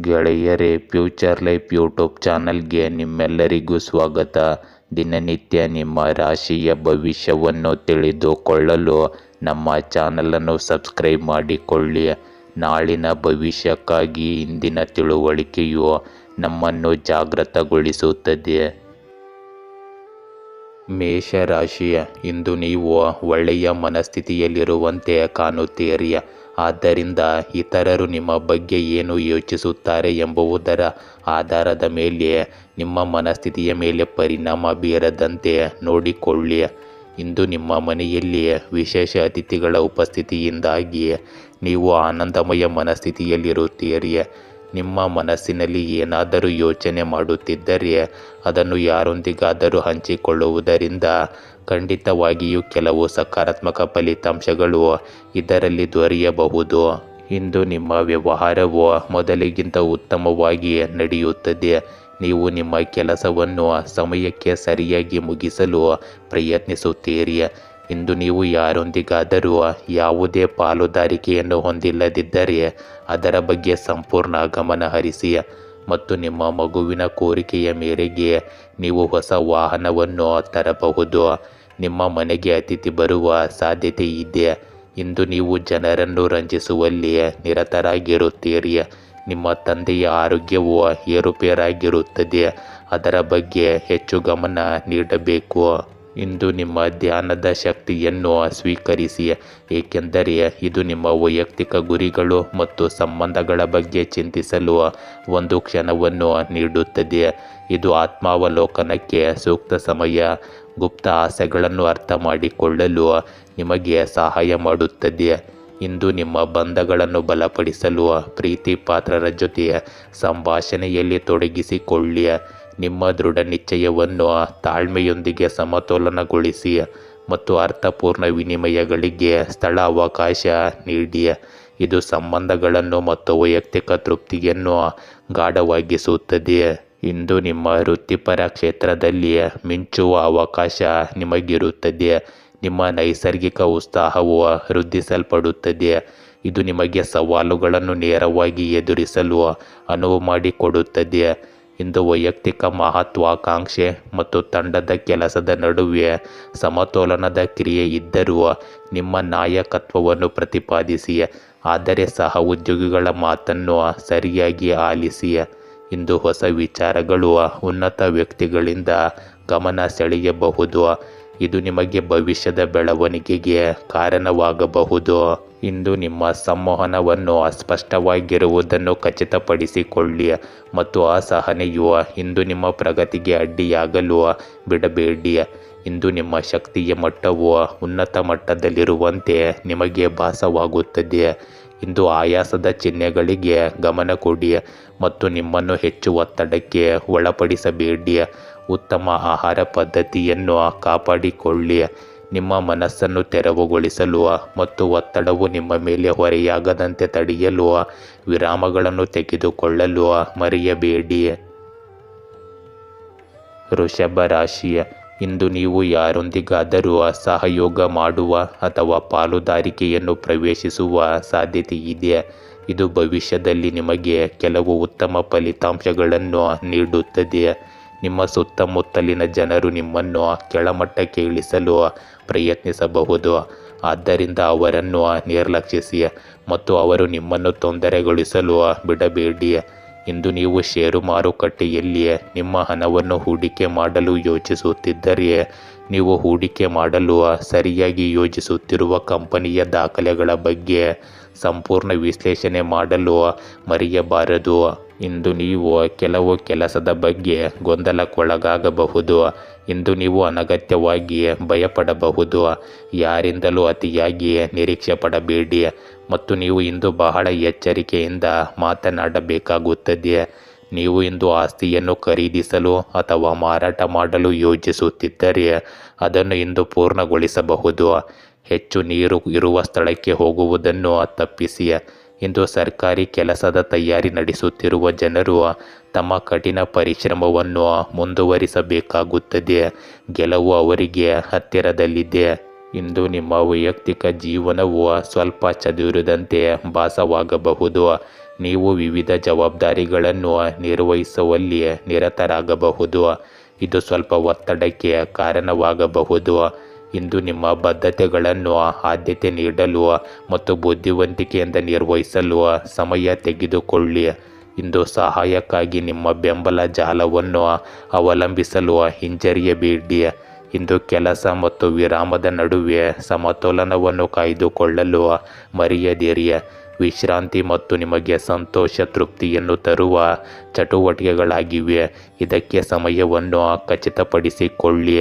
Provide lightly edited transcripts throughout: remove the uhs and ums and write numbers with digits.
ಗೆಳೆಯರೇ, future life YouTube ಚಾನಲ್ಗೆ ನಿಮ್ಮೆಲ್ಲರಿಗೂ ಸ್ವಾಗತ. ದಿನನಿತ್ಯ ನಿಮ್ಮ ರಾಶಿಯ ಭವಿಷ್ಯವನ್ನು ತಿಳಿದುಕೊಳ್ಳಲು ನಮ್ಮ ಚಾನಲನ್ನು ಸಬ್ಸ್ಕ್ರೈಬ್ ಮಾಡಿಕೊಳ್ಳಿ. ನಾಳಿನ ಭವಿಷ್ಯಕ್ಕಾಗಿ ಇಂದಿನ ತಿಳುವಳಿಕೆಯು ನಮ್ಮನ್ನು ಜಾಗೃತಗೊಳಿಸುತ್ತದೆ. ಮೇಷರಾಶಿ, ಇಂದು ನೀವು ಒಳ್ಳೆಯ ಮನಸ್ಥಿತಿಯಲ್ಲಿರುವಂತೆ ಕಾಣುತ್ತೀರಿ. ಆದ್ದರಿಂದ ಇತರರು ನಿಮ್ಮ ಬಗ್ಗೆ ಏನು ಯೋಚಿಸುತ್ತಾರೆ ಎಂಬುದರ ಆಧಾರದ ಮೇಲೆ ನಿಮ್ಮ ಮನಸ್ಥಿತಿಯ ಮೇಲೆ ಪರಿಣಾಮ ಬೀರದಂತೆ ನೋಡಿಕೊಳ್ಳಿ. ಇಂದು ನಿಮ್ಮ ಮನೆಯಲ್ಲಿ ವಿಶೇಷ ಅತಿಥಿಗಳ ಉಪಸ್ಥಿತಿಯಿಂದಾಗಿ ನೀವು ಆನಂದಮಯ ಮನಸ್ಥಿತಿಯಲ್ಲಿರುತ್ತೀರಿ. ನಿಮ್ಮ ಮನಸ್ಸಿನಲ್ಲಿ ಏನಾದರೂ ಯೋಚನೆ ಮಾಡುತ್ತಿದ್ದರೆ ಅದನ್ನು ಯಾರೊಂದಿಗಾದರೂ ಹಂಚಿಕೊಳ್ಳುವುದರಿಂದ ಖಂಡಿತವಾಗಿಯೂ ಕೆಲವು ಸಕಾರಾತ್ಮಕ ಫಲಿತಾಂಶಗಳು ಇದರಲ್ಲಿ ದೊರೆಯಬಹುದು. ಇಂದು ನಿಮ್ಮ ವ್ಯವಹಾರವು ಮೊದಲಿಗಿಂತ ಉತ್ತಮವಾಗಿ ನಡೆಯುತ್ತದೆ. ನೀವು ನಿಮ್ಮ ಕೆಲಸವನ್ನು ಸಮಯಕ್ಕೆ ಸರಿಯಾಗಿ ಮುಗಿಸಲು ಪ್ರಯತ್ನಿಸುತ್ತೀರಿ. ಇಂದು ನೀವು ಯಾರೊಂದಿಗಾದರೂ ಯಾವುದೇ ಪಾಲುದಾರಿಕೆಯನ್ನು ಹೊಂದಿಲ್ಲದಿದ್ದರೆ ಅದರ ಬಗ್ಗೆ ಸಂಪೂರ್ಣ ಗಮನ ಹರಿಸಿ ಮತ್ತು ನಿಮ್ಮ ಮಗುವಿನ ಕೋರಿಕೆಯ ಮೇರೆಗೆ ನೀವು ಹೊಸ ವಾಹನವನ್ನು ತರಬಹುದು. ನಿಮ್ಮ ಮನೆಗೆ ಅತಿಥಿ ಬರುವ ಸಾಧ್ಯತೆ ಇದೆ. ಇಂದು ನೀವು ಜನರನ್ನು ರಂಜಿಸುವಲ್ಲಿ ನಿರತರಾಗಿರುತ್ತೀರಿ. ನಿಮ್ಮ ತಂದೆಯ ಆರೋಗ್ಯವು ಏರುಪೇರಾಗಿರುತ್ತದೆ. ಅದರ ಬಗ್ಗೆ ಹೆಚ್ಚು ಗಮನ ನೀಡಬೇಕು. ಇಂದು ನಿಮ್ಮ ಧ್ಯಾನದ ಶಕ್ತಿಯನ್ನು ಸ್ವೀಕರಿಸಿ, ಏಕೆಂದರೆ ಇದು ನಿಮ್ಮ ವೈಯಕ್ತಿಕ ಗುರಿಗಳು ಮತ್ತು ಸಂಬಂಧಗಳ ಬಗ್ಗೆ ಚಿಂತಿಸಲು ಒಂದು ಕ್ಷಣವನ್ನು ನೀಡುತ್ತದೆ. ಇದು ಆತ್ಮಾವಲೋಕನಕ್ಕೆ ಸೂಕ್ತ ಸಮಯ. ಗುಪ್ತ ಆಸೆಗಳನ್ನು ಅರ್ಥ ಮಾಡಿಕೊಳ್ಳಲು ನಿಮಗೆ ಸಹಾಯ ಮಾಡುತ್ತದೆ. ಇಂದು ನಿಮ್ಮ ಬಂಧಗಳನ್ನು ಬಲಪಡಿಸಲು ಪ್ರೀತಿ ಪಾತ್ರರ ಜೊತೆ ಸಂಭಾಷಣೆಯಲ್ಲಿ ತೊಡಗಿಸಿಕೊಳ್ಳಿ. ನಿಮ್ಮ ದೃಢ ನಿಶ್ಚಯವನ್ನು ತಾಳ್ಮೆಯೊಂದಿಗೆ ಸಮತೋಲನಗೊಳಿಸಿ ಮತ್ತು ಅರ್ಥಪೂರ್ಣ ವಿನಿಮಯಗಳಿಗೆ ಸ್ಥಳ ಅವಕಾಶ ನೀಡಿ. ಇದು ಸಂಬಂಧಗಳನ್ನು ಮತ್ತು ವೈಯಕ್ತಿಕ ತೃಪ್ತಿಯನ್ನು ಗಾಢವಾಗಿಸುತ್ತದೆ. ಇಂದು ನಿಮ್ಮ ವೃತ್ತಿಪರ ಕ್ಷೇತ್ರದಲ್ಲಿ ಮಿಂಚುವ ಅವಕಾಶ ನಿಮಗಿರುತ್ತದೆ. ನಿಮ್ಮ ನೈಸರ್ಗಿಕ ಉತ್ಸಾಹವು ವೃದ್ಧಿಸಲ್ಪಡುತ್ತದೆ. ಇದು ನಿಮಗೆ ಸವಾಲುಗಳನ್ನು ನೇರವಾಗಿ ಎದುರಿಸಲು ಅನುವು ಮಾಡಿಕೊಡುತ್ತದೆ. ಇಂದು ವೈಯಕ್ತಿಕ ಮಹತ್ವಾಕಾಂಕ್ಷೆ ಮತ್ತು ತಂಡದ ಕೆಲಸದ ನಡುವೆ ಸಮತೋಲನದ ಕ್ರಿಯೆ ಇದ್ದರೂ ನಿಮ್ಮ ನಾಯಕತ್ವವನ್ನು ಪ್ರತಿಪಾದಿಸಿ, ಆದರೆ ಸಹ ಉದ್ಯೋಗಿಗಳ ಮಾತನ್ನು ಸರಿಯಾಗಿ ಆಲಿಸಿ. ಇಂದು ಹೊಸ ವಿಚಾರಗಳು ಉನ್ನತ ವ್ಯಕ್ತಿಗಳಿಂದ ಗಮನ ಸೆಳೆಯಬಹುದು. ಇದು ನಿಮಗೆ ಭವಿಷ್ಯದ ಬೆಳವಣಿಗೆಗೆ ಕಾರಣವಾಗಬಹುದು. ಇಂದು ನಿಮ್ಮ ಸಂವಹನವನ್ನು ಅಸ್ಪಷ್ಟವಾಗಿರುವುದನ್ನು ಖಚಿತಪಡಿಸಿಕೊಳ್ಳಿ ಮತ್ತು ಅಸಹನೆಯು ಇಂದು ನಿಮ್ಮ ಪ್ರಗತಿಗೆ ಅಡ್ಡಿಯಾಗಲು ಬಿಡಬೇಡಿ. ಇಂದು ನಿಮ್ಮ ಶಕ್ತಿಯ ಮಟ್ಟವು ಉನ್ನತ ಮಟ್ಟದಲ್ಲಿರುವಂತೆ ನಿಮಗೆ ಭಾಸವಾಗುತ್ತದೆ. ಇಂದು ಆಯಾಸದ ಚಿಹ್ನೆಗಳಿಗೆ ಗಮನ ಕೊಡಿ ಮತ್ತು ನಿಮ್ಮನ್ನು ಹೆಚ್ಚು ಒತ್ತಡಕ್ಕೆ ಒಳಪಡಿಸಬೇಡಿ. ಉತ್ತಮ ಆಹಾರ ಪದ್ಧತಿಯನ್ನು ಕಾಪಾಡಿಕೊಳ್ಳಿ. ನಿಮ್ಮ ಮನಸ್ಸನ್ನು ತೆರವುಗೊಳಿಸಲು ಮತ್ತು ಒತ್ತಡವು ನಿಮ್ಮ ಮೇಲೆ ಹೊರೆಯಾಗದಂತೆ ತಡೆಯಲು ವಿರಾಮಗಳನ್ನು ತೆಗೆದುಕೊಳ್ಳಲು ಮರೆಯಬೇಡಿ. ವೃಷಭ ರಾಶಿ, ಇಂದು ನೀವು ಯಾರೊಂದಿಗಾದರೂ ಸಹಯೋಗ ಮಾಡುವ ಅಥವಾ ಪಾಲುದಾರಿಕೆಯನ್ನು ಪ್ರವೇಶಿಸುವ ಸಾಧ್ಯತೆ ಇದೆ. ಇದು ಭವಿಷ್ಯದಲ್ಲಿ ನಿಮಗೆ ಕೆಲವು ಉತ್ತಮ ಫಲಿತಾಂಶಗಳನ್ನು ನೀಡುತ್ತದೆ. ನಿಮ್ಮ ಸುತ್ತಮುತ್ತಲಿನ ಜನರು ನಿಮ್ಮನ್ನು ಕೆಳಮಟ್ಟಕ್ಕೆ ಇಳಿಸಲು ಪ್ರಯತ್ನಿಸಬಹುದು. ಆದ್ದರಿಂದ ಅವರನ್ನು ನಿರ್ಲಕ್ಷಿಸಿ ಮತ್ತು ಅವರು ನಿಮ್ಮನ್ನು ತೊಂದರೆಗೊಳಿಸಲು ಬಿಡಬೇಡಿ. ಇಂದು ನೀವು ಷೇರು ಮಾರುಕಟ್ಟೆಯಲ್ಲಿ ನಿಮ್ಮ ಹಣವನ್ನು ಹೂಡಿಕೆ ಮಾಡಲು ಯೋಚಿಸುತ್ತಿದ್ದರೆ ನೀವು ಹೂಡಿಕೆ ಮಾಡಲು ಸರಿಯಾಗಿ ಯೋಜಿಸುತ್ತಿರುವ ಕಂಪನಿಯ ದಾಖಲೆಗಳ ಬಗ್ಗೆ ಸಂಪೂರ್ಣ ವಿಶ್ಲೇಷಣೆ ಮಾಡಲು ಮರೆಯಬಾರದು. ಇಂದು ನೀವು ಕೆಲವು ಕೆಲಸದ ಬಗ್ಗೆ ಗೊಂದಲಕ್ಕೊಳಗಾಗಬಹುದು. ಇಂದು ನೀವು ಅನಗತ್ಯವಾಗಿ ಭಯಪಡಬಹುದು. ಯಾರಿಂದಲೂ ಅತಿಯಾಗಿ ನಿರೀಕ್ಷೆ ಪಡಬೇಡಿ ಮತ್ತು ನೀವು ಇಂದು ಬಹಳ ಎಚ್ಚರಿಕೆಯಿಂದ ಮಾತನಾಡಬೇಕಾಗುತ್ತದೆ. ನೀವು ಇಂದು ಆಸ್ತಿಯನ್ನು ಖರೀದಿಸಲು ಅಥವಾ ಮಾರಾಟ ಮಾಡಲು ಯೋಜಿಸುತ್ತಿದ್ದರೆ ಅದನ್ನು ಇಂದು ಪೂರ್ಣಗೊಳಿಸಬಹುದು. ಹೆಚ್ಚು ನೀರು ಇರುವ ಸ್ಥಳಕ್ಕೆ ಹೋಗುವುದನ್ನು ತಪ್ಪಿಸಿ. ಇಂದು ಸರ್ಕಾರಿ ಕೆಲಸದ ತಯಾರಿ ನಡೆಸುತ್ತಿರುವ ಜನರು ತಮ್ಮ ಕಠಿಣ ಪರಿಶ್ರಮವನ್ನು ಮುಂದುವರಿಸಬೇಕಾಗುತ್ತದೆ. ಗೆಲುವು ಅವರಿಗೆ ಹತ್ತಿರದಲ್ಲಿದೆ. ಇಂದು ನಿಮ್ಮ ವೈಯಕ್ತಿಕ ಜೀವನವು ಸ್ವಲ್ಪ ಚದುರಿದಂತೆ ಭಾಸವಾಗಬಹುದು. ನೀವು ವಿವಿಧ ಜವಾಬ್ದಾರಿಗಳನ್ನು ನಿರ್ವಹಿಸುವಲ್ಲಿ ನಿರತರಾಗಬಹುದು. ಇದು ಸ್ವಲ್ಪ ಒತ್ತಡಕ್ಕೆ ಕಾರಣವಾಗಬಹುದು. ಇಂದು ನಿಮ್ಮ ಬದ್ಧತೆಗಳನ್ನು ಆದ್ಯತೆ ನೀಡಲು ಮತ್ತು ಬುದ್ಧಿವಂತಿಕೆಯಿಂದ ನಿರ್ವಹಿಸಲು ಸಮಯ ತೆಗೆದುಕೊಳ್ಳಿ. ಇಂದು ಸಹಾಯಕ್ಕಾಗಿ ನಿಮ್ಮ ಬೆಂಬಲ ಜಾಲವನ್ನು ಅವಲಂಬಿಸಲು ಹಿಂಜರಿಯಬೇಡಿ. ಇಂದು ಕೆಲಸ ಮತ್ತು ವಿರಾಮದ ನಡುವೆ ಸಮತೋಲನವನ್ನು ಕಾಯ್ದುಕೊಳ್ಳಲು ಮರೆಯದಿರಿ. ವಿಶ್ರಾಂತಿ ಮತ್ತು ನಿಮಗೆ ಸಂತೋಷ ತೃಪ್ತಿಯನ್ನು ತರುವ ಚಟುವಟಿಕೆಗಳಾಗಿವೆ. ಇದಕ್ಕೆ ಸಮಯವನ್ನು ಖಚಿತಪಡಿಸಿಕೊಳ್ಳಿ.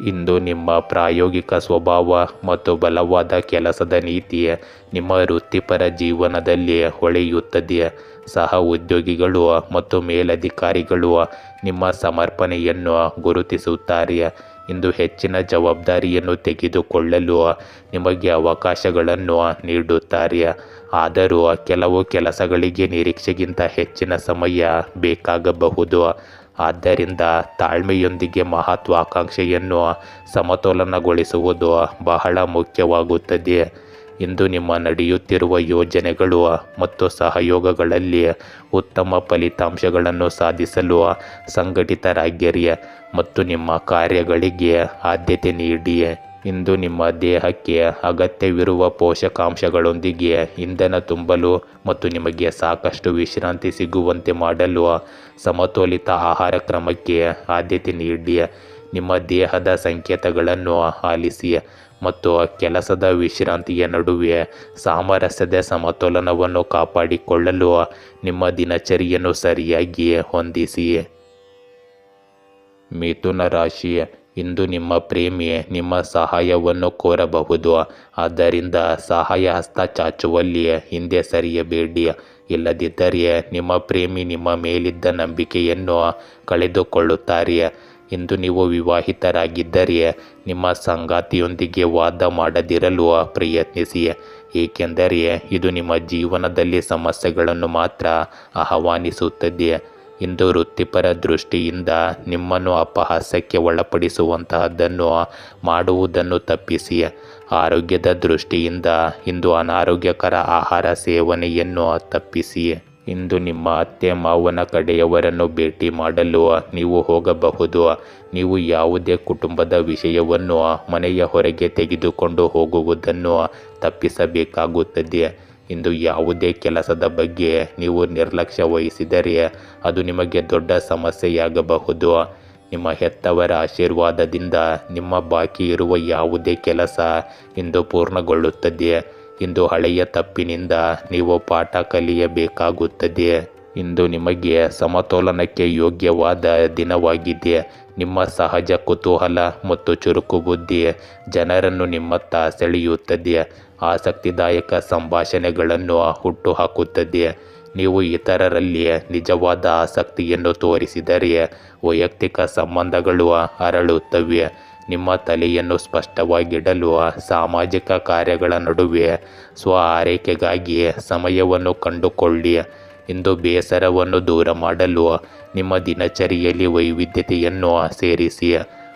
ಇಂದು ನಿಮ್ಮ ಪ್ರಾಯೋಗಿಕ ಸ್ವಭಾವ ಮತ್ತು ಬಲವಾದ ಕೆಲಸದ ನೀತಿ ನಿಮ್ಮ ವೃತ್ತಿಪರ ಜೀವನದಲ್ಲಿ ಹೊಳೆಯುತ್ತದೆ. ಸಹ ಉದ್ಯೋಗಿಗಳು ಮತ್ತು ಮೇಲಧಿಕಾರಿಗಳು ನಿಮ್ಮ ಸಮರ್ಪಣೆಯನ್ನು ಗುರುತಿಸುತ್ತಾರೆ. ಇಂದು ಹೆಚ್ಚಿನ ಜವಾಬ್ದಾರಿಯನ್ನು ತೆಗೆದುಕೊಳ್ಳಲು ನಿಮಗೆ ಅವಕಾಶಗಳನ್ನು ನೀಡುತ್ತಾರೆ. ಆದರೂ ಕೆಲವು ಕೆಲಸಗಳಿಗೆ ನಿರೀಕ್ಷೆಗಿಂತ ಹೆಚ್ಚಿನ ಸಮಯ ಬೇಕಾಗಬಹುದು. ಆದ್ದರಿಂದ ತಾಳ್ಮೆಯೊಂದಿಗೆ ಮಹತ್ವಾಕಾಂಕ್ಷೆಯನ್ನು ಸಮತೋಲನಗೊಳಿಸುವುದು ಬಹಳ ಮುಖ್ಯವಾಗುತ್ತದೆ. ಇಂದು ನಿಮ್ಮ ನಡೆಯುತ್ತಿರುವ ಯೋಜನೆಗಳು ಮತ್ತು ಸಹಯೋಗಗಳಲ್ಲಿ ಉತ್ತಮ ಫಲಿತಾಂಶಗಳನ್ನು ಸಾಧಿಸಲು ಸಂಘಟಿತರಾಗಿರಿ ಮತ್ತು ನಿಮ್ಮ ಕಾರ್ಯಗಳಿಗೆ ಆದ್ಯತೆ ನೀಡಿ. ಇಂದು ನಿಮ್ಮ ದೇಹಕ್ಕೆ ಅಗತ್ಯವಿರುವ ಪೋಷಕಾಂಶಗಳೊಂದಿಗೆ ಇಂಧನ ತುಂಬಲು ಮತ್ತು ನಿಮಗೆ ಸಾಕಷ್ಟು ವಿಶ್ರಾಂತಿ ಸಿಗುವಂತೆ ಮಾಡಲು ಸಮತೋಲಿತ ಆಹಾರ ಕ್ರಮಕ್ಕೆ ಆದ್ಯತೆ ನೀಡಿ. ನಿಮ್ಮ ದೇಹದ ಸಂಕೇತಗಳನ್ನು ಆಲಿಸಿ ಮತ್ತು ಕೆಲಸದ ವಿಶ್ರಾಂತಿಯ ನಡುವೆ ಸಾಮರಸ್ಯದ ಸಮತೋಲನವನ್ನು ಕಾಪಾಡಿಕೊಳ್ಳಲು ನಿಮ್ಮ ದಿನಚರಿಯನ್ನು ಸರಿಯಾಗಿ ಹೊಂದಿಸಿ. ಮಿಥುನ ರಾಶಿ, ಇಂದು ನಿಮ್ಮ ಪ್ರೇಮಿ ನಿಮ್ಮ ಸಹಾಯವನ್ನು ಕೋರಬಹುದು. ಆದ್ದರಿಂದ ಸಹಾಯ ಹಸ್ತ ಚಾಚುವಲ್ಲಿ ಹಿಂದೆ ಸರಿಯಬೇಡಿ. ಇಲ್ಲದಿದ್ದರೆ ನಿಮ್ಮ ಪ್ರೇಮಿ ನಿಮ್ಮ ಮೇಲಿದ್ದ ನಂಬಿಕೆಯನ್ನು ಕಳೆದುಕೊಳ್ಳುತ್ತಾರೆ. ಇಂದು ನೀವು ವಿವಾಹಿತರಾಗಿದ್ದರೆ ನಿಮ್ಮ ಸಂಗಾತಿಯೊಂದಿಗೆ ವಾದ ಮಾಡದಿರಲು ಪ್ರಯತ್ನಿಸಿ, ಏಕೆಂದರೆ ಇದು ನಿಮ್ಮ ಜೀವನದಲ್ಲಿ ಸಮಸ್ಯೆಗಳನ್ನು ಮಾತ್ರ ಆಹ್ವಾನಿಸುತ್ತದೆ. ಇಂದು ವೃತ್ತಿಪರ ದೃಷ್ಟಿಯಿಂದ ನಿಮ್ಮನ್ನು ಅಪಹಾಸ್ಯಕ್ಕೆ ಒಳಪಡಿಸುವಂತಹದ್ದನ್ನು ಮಾಡುವುದನ್ನು ತಪ್ಪಿಸಿ. ಆರೋಗ್ಯದ ದೃಷ್ಟಿಯಿಂದ ಇಂದು ಅನಾರೋಗ್ಯಕರ ಆಹಾರ ಸೇವನೆಯನ್ನು ತಪ್ಪಿಸಿ. ಇಂದು ನಿಮ್ಮ ಅತ್ತೆ ಮಾವನ ಕಡೆಯವರನ್ನು ಭೇಟಿ ಮಾಡಲು ನೀವು ಹೋಗಬಹುದು. ನೀವು ಯಾವುದೇ ಕುಟುಂಬದ ವಿಷಯವನ್ನು ಮನೆಯ ಹೊರಗೆ ತೆಗೆದುಕೊಂಡು ಹೋಗುವುದನ್ನು ತಪ್ಪಿಸಬೇಕಾಗುತ್ತದೆ. ಇಂದು ಯಾವುದೇ ಕೆಲಸದ ಬಗ್ಗೆ ನೀವು ನಿರ್ಲಕ್ಷ್ಯ ವಹಿಸಿದರೆ ಅದು ನಿಮಗೆ ದೊಡ್ಡ ಸಮಸ್ಯೆಯಾಗಬಹುದು. ನಿಮ್ಮ ಹೆತ್ತವರ ಆಶೀರ್ವಾದದಿಂದ ನಿಮ್ಮ ಬಾಕಿ ಇರುವ ಯಾವುದೇ ಕೆಲಸ ಇಂದು ಪೂರ್ಣಗೊಳ್ಳುತ್ತದೆ. ಇಂದು ಹಳೆಯ ತಪ್ಪಿನಿಂದ ನೀವು ಪಾಠ ಕಲಿಯಬೇಕಾಗುತ್ತದೆ. ಇಂದು ನಿಮಗೆ ಸಮತೋಲನಕ್ಕೆ ಯೋಗ್ಯವಾದ ದಿನವಾಗಿದೆ. ನಿಮ್ಮ ಸಹಜ ಕುತೂಹಲ ಮತ್ತು ಚುರುಕು ಬುದ್ಧಿ ಜನರನ್ನು ನಿಮ್ಮತ್ತ ಸೆಳೆಯುತ್ತದೆ. ಆಸಕ್ತಿದಾಯಕ ಸಂಭಾಷಣೆಗಳನ್ನು ಹುಟ್ಟುಹಾಕುತ್ತದೆ. ನೀವು ಇತರರಲ್ಲಿ ನಿಜವಾದ ಆಸಕ್ತಿಯನ್ನು ತೋರಿಸಿದರೆ ವೈಯಕ್ತಿಕ ಸಂಬಂಧಗಳು ಅರಳುತ್ತವೆ. ನಿಮ್ಮ ತಲೆಯನ್ನು ಸ್ಪಷ್ಟವಾಗಿಡಲು ಸಾಮಾಜಿಕ ಕಾರ್ಯಗಳ ನಡುವೆ ಸ್ವ ಆರೈಕೆಗಾಗಿ ಸಮಯವನ್ನು ಕಂಡುಕೊಳ್ಳಿ. ಇಂದು ಬೇಸರವನ್ನು ದೂರ ಮಾಡಲು ನಿಮ್ಮ ದಿನಚರಿಯಲ್ಲಿ ವೈವಿಧ್ಯತೆಯನ್ನು ಸೇರಿಸಿ.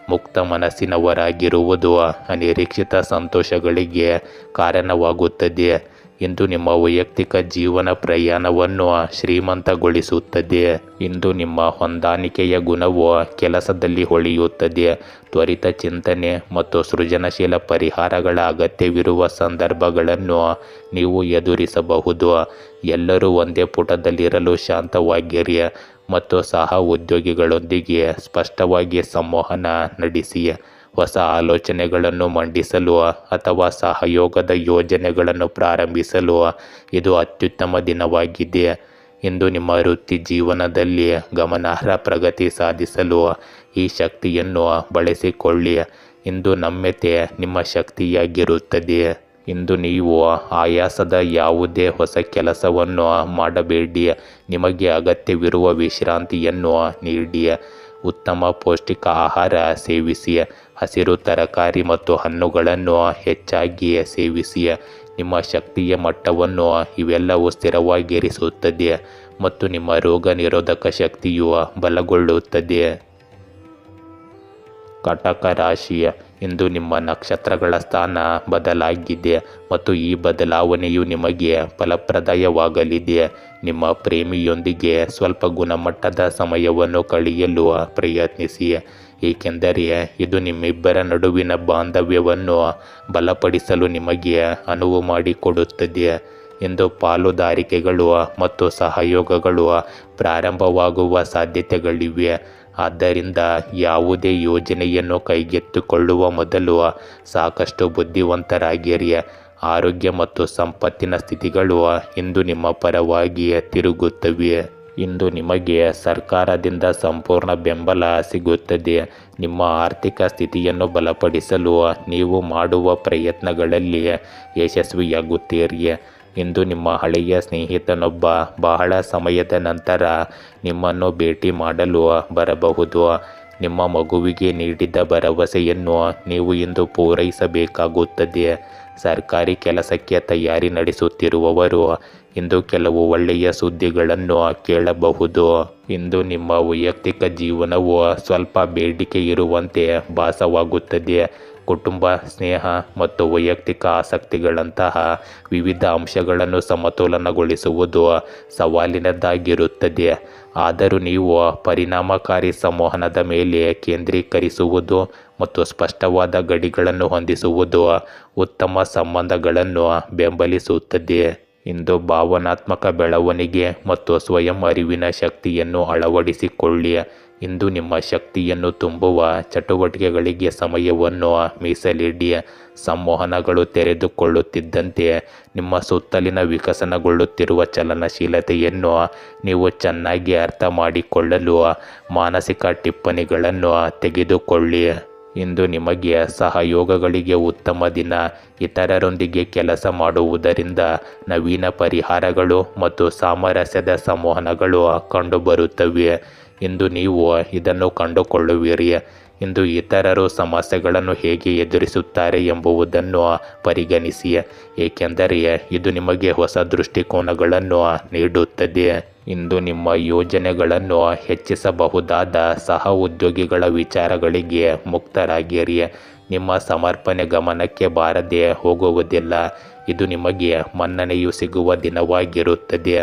ಮುಕ್ತ ಮನಸ್ಸಿನವರಾಗಿರುವುದು ಅನಿರೀಕ್ಷಿತ ಸಂತೋಷಗಳಿಗೆ ಕಾರಣವಾಗುತ್ತದೆ. ಇಂದು ನಿಮ್ಮ ವೈಯಕ್ತಿಕ ಜೀವನ ಪ್ರಯಾಣವನ್ನು ಶ್ರೀಮಂತಗೊಳಿಸುತ್ತದೆ. ಇಂದು ನಿಮ್ಮ ಹೊಂದಾಣಿಕೆಯ ಗುಣವು ಕೆಲಸದಲ್ಲಿ ಹೊಳೆಯುತ್ತದೆ. ತ್ವರಿತ ಚಿಂತನೆ ಮತ್ತು ಸೃಜನಶೀಲ ಪರಿಹಾರಗಳ ಅಗತ್ಯವಿರುವ ಸಂದರ್ಭಗಳನ್ನು ನೀವು ಎದುರಿಸಬಹುದು. ಎಲ್ಲರೂ ಒಂದೇ ಪುಟದಲ್ಲಿರಲು ಶಾಂತವಾಗಿರಿ ಮತ್ತು ಸಹ ಉದ್ಯೋಗಿಗಳೊಂದಿಗೆ ಸ್ಪಷ್ಟವಾಗಿ ಸಂವಹನ ನಡೆಸಿ. ಹೊಸ ಆಲೋಚನೆಗಳನ್ನು ಮಂಡಿಸಲು ಅಥವಾ ಸಹಯೋಗದ ಯೋಜನೆಗಳನ್ನು ಪ್ರಾರಂಭಿಸಲು ಇದು ಅತ್ಯುತ್ತಮ ದಿನವಾಗಿದೆ. ಇಂದು ನಿಮ್ಮ ವೃತ್ತಿ ಜೀವನದಲ್ಲಿ ಗಮನಾರ್ಹ ಪ್ರಗತಿ ಸಾಧಿಸಲು ಈ ಶಕ್ತಿಯನ್ನು ಬಳಸಿಕೊಳ್ಳಿ. ಇಂದು ನಮ್ಯತೆ ನಿಮ್ಮ ಶಕ್ತಿಯಾಗಿರುತ್ತದೆ. ಇಂದು ನೀವು ಆಯಾಸದ ಯಾವುದೇ ಹೊಸ ಕೆಲಸವನ್ನು ಮಾಡಬೇಡಿ. ನಿಮಗೆ ಅಗತ್ಯವಿರುವ ವಿಶ್ರಾಂತಿಯನ್ನು ನೀಡಿ. ಉತ್ತಮ ಪೌಷ್ಟಿಕ ಆಹಾರ ಸೇವಿಸಿ. ಹಸಿರು ತರಕಾರಿ ಮತ್ತು ಹಣ್ಣುಗಳನ್ನು ಹೆಚ್ಚಾಗಿ ಸೇವಿಸಿ. ನಿಮ್ಮ ಶಕ್ತಿಯ ಮಟ್ಟವನ್ನು ಇವೆಲ್ಲವೂ ಸ್ಥಿರವಾಗಿರಿಸುತ್ತದೆ ಮತ್ತು ನಿಮ್ಮ ರೋಗ ನಿರೋಧಕ ಶಕ್ತಿಯು ಬಲಗೊಳ್ಳುತ್ತದೆ. ಕಟಕ ರಾಶಿ, ಇಂದು ನಿಮ್ಮ ನಕ್ಷತ್ರಗಳ ಸ್ಥಾನ ಬದಲಾಗಿದೆ ಮತ್ತು ಈ ಬದಲಾವಣೆಯು ನಿಮಗೆ ಫಲಪ್ರದಾಯವಾಗಲಿದೆ. ನಿಮ್ಮ ಪ್ರೇಮಿಯೊಂದಿಗೆ ಸ್ವಲ್ಪ ಗುಣಮಟ್ಟದ ಸಮಯವನ್ನು ಕಳೆಯಲು ಪ್ರಯತ್ನಿಸಿ, ಏಕೆಂದರೆ ಇದು ನಿಮ್ಮಿಬ್ಬರ ನಡುವಿನ ಬಾಂಧವ್ಯವನ್ನು ಬಲಪಡಿಸಲು ನಿಮಗೆ ಅನುವು ಮಾಡಿಕೊಡುತ್ತದೆ. ಇಂದು ಪಾಲುದಾರಿಕೆಗಳು ಮತ್ತು ಸಹಯೋಗಗಳು ಪ್ರಾರಂಭವಾಗುವ ಸಾಧ್ಯತೆಗಳಿವೆ. ಆದ್ದರಿಂದ ಯಾವುದೇ ಯೋಜನೆಯನ್ನು ಕೈಗೆತ್ತಿಕೊಳ್ಳುವ ಮೊದಲು ಸಾಕಷ್ಟು ಬುದ್ಧಿವಂತರಾಗಿರಿ. ಆರೋಗ್ಯ ಮತ್ತು ಸಂಪತ್ತಿನ ಸ್ಥಿತಿಗಳು ಇಂದು ನಿಮ್ಮ ಪರವಾಗಿ ತಿರುಗುತ್ತವೆ. ಇಂದು ನಿಮಗೆ ಸರ್ಕಾರದಿಂದ ಸಂಪೂರ್ಣ ಬೆಂಬಲ ಸಿಗುತ್ತದೆ. ನಿಮ್ಮ ಆರ್ಥಿಕ ಸ್ಥಿತಿಯನ್ನು ಬಲಪಡಿಸಲು ನೀವು ಮಾಡುವ ಪ್ರಯತ್ನಗಳಲ್ಲಿ ಯಶಸ್ವಿಯಾಗುತ್ತೀರಿ. ಇಂದು ನಿಮ್ಮ ಹಳೆಯ ಸ್ನೇಹಿತನೊಬ್ಬ ಬಹಳ ಸಮಯದ ನಂತರ ನಿಮ್ಮನ್ನು ಭೇಟಿ ಮಾಡಲು ಬರಬಹುದು. ನಿಮ್ಮ ಮಗುವಿಗೆ ನೀಡಿದ ಭರವಸೆಯನ್ನು ನೀವು ಇಂದು ಪೂರೈಸಬೇಕಾಗುತ್ತದೆ. ಸರ್ಕಾರಿ ಕೆಲಸಕ್ಕೆ ತಯಾರಿ ನಡೆಸುತ್ತಿರುವವರು ಇಂದು ಕೆಲವು ಒಳ್ಳೆಯ ಸುದ್ದಿಗಳನ್ನು ಕೇಳಬಹುದು. ಇಂದು ನಿಮ್ಮ ವೈಯಕ್ತಿಕ ಜೀವನವು ಸ್ವಲ್ಪ ಬೇಡಿಕೆ ಇರುವಂತೆ ಭಾಸವಾಗುತ್ತದೆ. ಕುಟುಂಬ, ಸ್ನೇಹ ಮತ್ತು ವೈಯಕ್ತಿಕ ಆಸಕ್ತಿಗಳಂತಹ ವಿವಿಧ ಅಂಶಗಳನ್ನು ಸಮತೋಲನಗೊಳಿಸುವುದು ಸವಾಲಿನದ್ದಾಗಿರುತ್ತದೆ. ಆದರೂ ನೀವು ಪರಿಣಾಮಕಾರಿ ಸಂವಹನದ ಮೇಲೆ ಕೇಂದ್ರೀಕರಿಸುವುದು ಮತ್ತು ಸ್ಪಷ್ಟವಾದ ಗಡಿಗಳನ್ನು ಹೊಂದಿಸುವುದು ಉತ್ತಮ ಸಂಬಂಧಗಳನ್ನು ಬೆಂಬಲಿಸುತ್ತದೆ. ಇಂದು ಭಾವನಾತ್ಮಕ ಬೆಳವಣಿಗೆ ಮತ್ತು ಸ್ವಯಂ ಅರಿವಿನ ಶಕ್ತಿಯನ್ನು ಅಳವಡಿಸಿಕೊಳ್ಳಿ. ಇಂದು ನಿಮ್ಮ ಶಕ್ತಿಯನ್ನು ತುಂಬುವ ಚಟುವಟಿಕೆಗಳಿಗೆ ಸಮಯವನ್ನು ಮೀಸಲಿಡಿ. ಸಂವಹನಗಳು ತೆರೆದುಕೊಳ್ಳುತ್ತಿದ್ದಂತೆ ನಿಮ್ಮ ಸುತ್ತಲಿನ ವಿಕಸನಗೊಳ್ಳುತ್ತಿರುವ ಚಲನಶೀಲತೆಯನ್ನು ನೀವು ಚೆನ್ನಾಗಿ ಅರ್ಥ ಮಾಡಿಕೊಳ್ಳಲು ಮಾನಸಿಕ ಟಿಪ್ಪಣಿಗಳನ್ನು ತೆಗೆದುಕೊಳ್ಳಿ. ಇಂದು ನಿಮಗೆ ಸಹಯೋಗಗಳಿಗೆ ಉತ್ತಮ ದಿನ. ಇತರರೊಂದಿಗೆ ಕೆಲಸ ಮಾಡುವುದರಿಂದ ನವೀನ ಪರಿಹಾರಗಳು ಮತ್ತು ಸಾಮರಸ್ಯದ ಸಂವಹನಗಳು ಕಂಡುಬರುತ್ತವೆ. ಇಂದು ನೀವು ಇದನ್ನು ಕಂಡುಕೊಳ್ಳುವಿರಿ. ಇಂದು ಇತರರು ಸಮಸ್ಯೆಗಳನ್ನು ಹೇಗೆ ಎದುರಿಸುತ್ತಾರೆ ಎಂಬುದನ್ನು ಪರಿಗಣಿಸಿ, ಏಕೆಂದರೆ ಇದು ನಿಮಗೆ ಹೊಸ ದೃಷ್ಟಿಕೋನಗಳನ್ನು ನೀಡುತ್ತದೆ. ಇಂದು ನಿಮ್ಮ ಯೋಜನೆಗಳನ್ನು ಹೆಚ್ಚಿಸಬಹುದಾದ ಸಹ ಉದ್ಯೋಗಿಗಳ ವಿಚಾರಗಳಿಗೆ ಮುಕ್ತರಾಗಿರಿ. ನಿಮ್ಮ ಸಮರ್ಪಣೆ ಗಮನಕ್ಕೆ ಬಾರದೆ ಹೋಗುವುದಿಲ್ಲ. ಇದು ನಿಮಗೆ ಮನ್ನಣೆಯು ಸಿಗುವ ದಿನವಾಗಿರುತ್ತದೆ.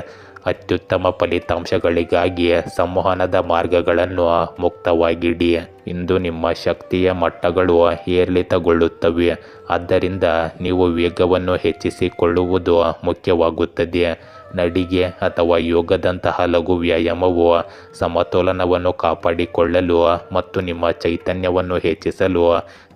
ಅತ್ಯುತ್ತಮ ಫಲಿತಾಂಶಗಳಿಗಾಗಿ ಸಂವಹನದ ಮಾರ್ಗಗಳನ್ನು ಮುಕ್ತವಾಗಿಡಿ. ಇಂದು ನಿಮ್ಮ ಶಕ್ತಿಯ ಮಟ್ಟಗಳು ಏರಿಳಿತಗೊಳ್ಳುತ್ತವೆ. ಆದ್ದರಿಂದ ನೀವು ವೇಗವನ್ನು ಹೆಚ್ಚಿಸಿಕೊಳ್ಳುವುದು ಮುಖ್ಯವಾಗುತ್ತದೆ. ನಡಿಗೆ ಅಥವಾ ಯೋಗದಂತಹ ಲಘು ವ್ಯಾಯಾಮವು ಸಮತೋಲನವನ್ನು ಕಾಪಾಡಿಕೊಳ್ಳಲು ಮತ್ತು ನಿಮ್ಮ ಚೈತನ್ಯವನ್ನು ಹೆಚ್ಚಿಸಲು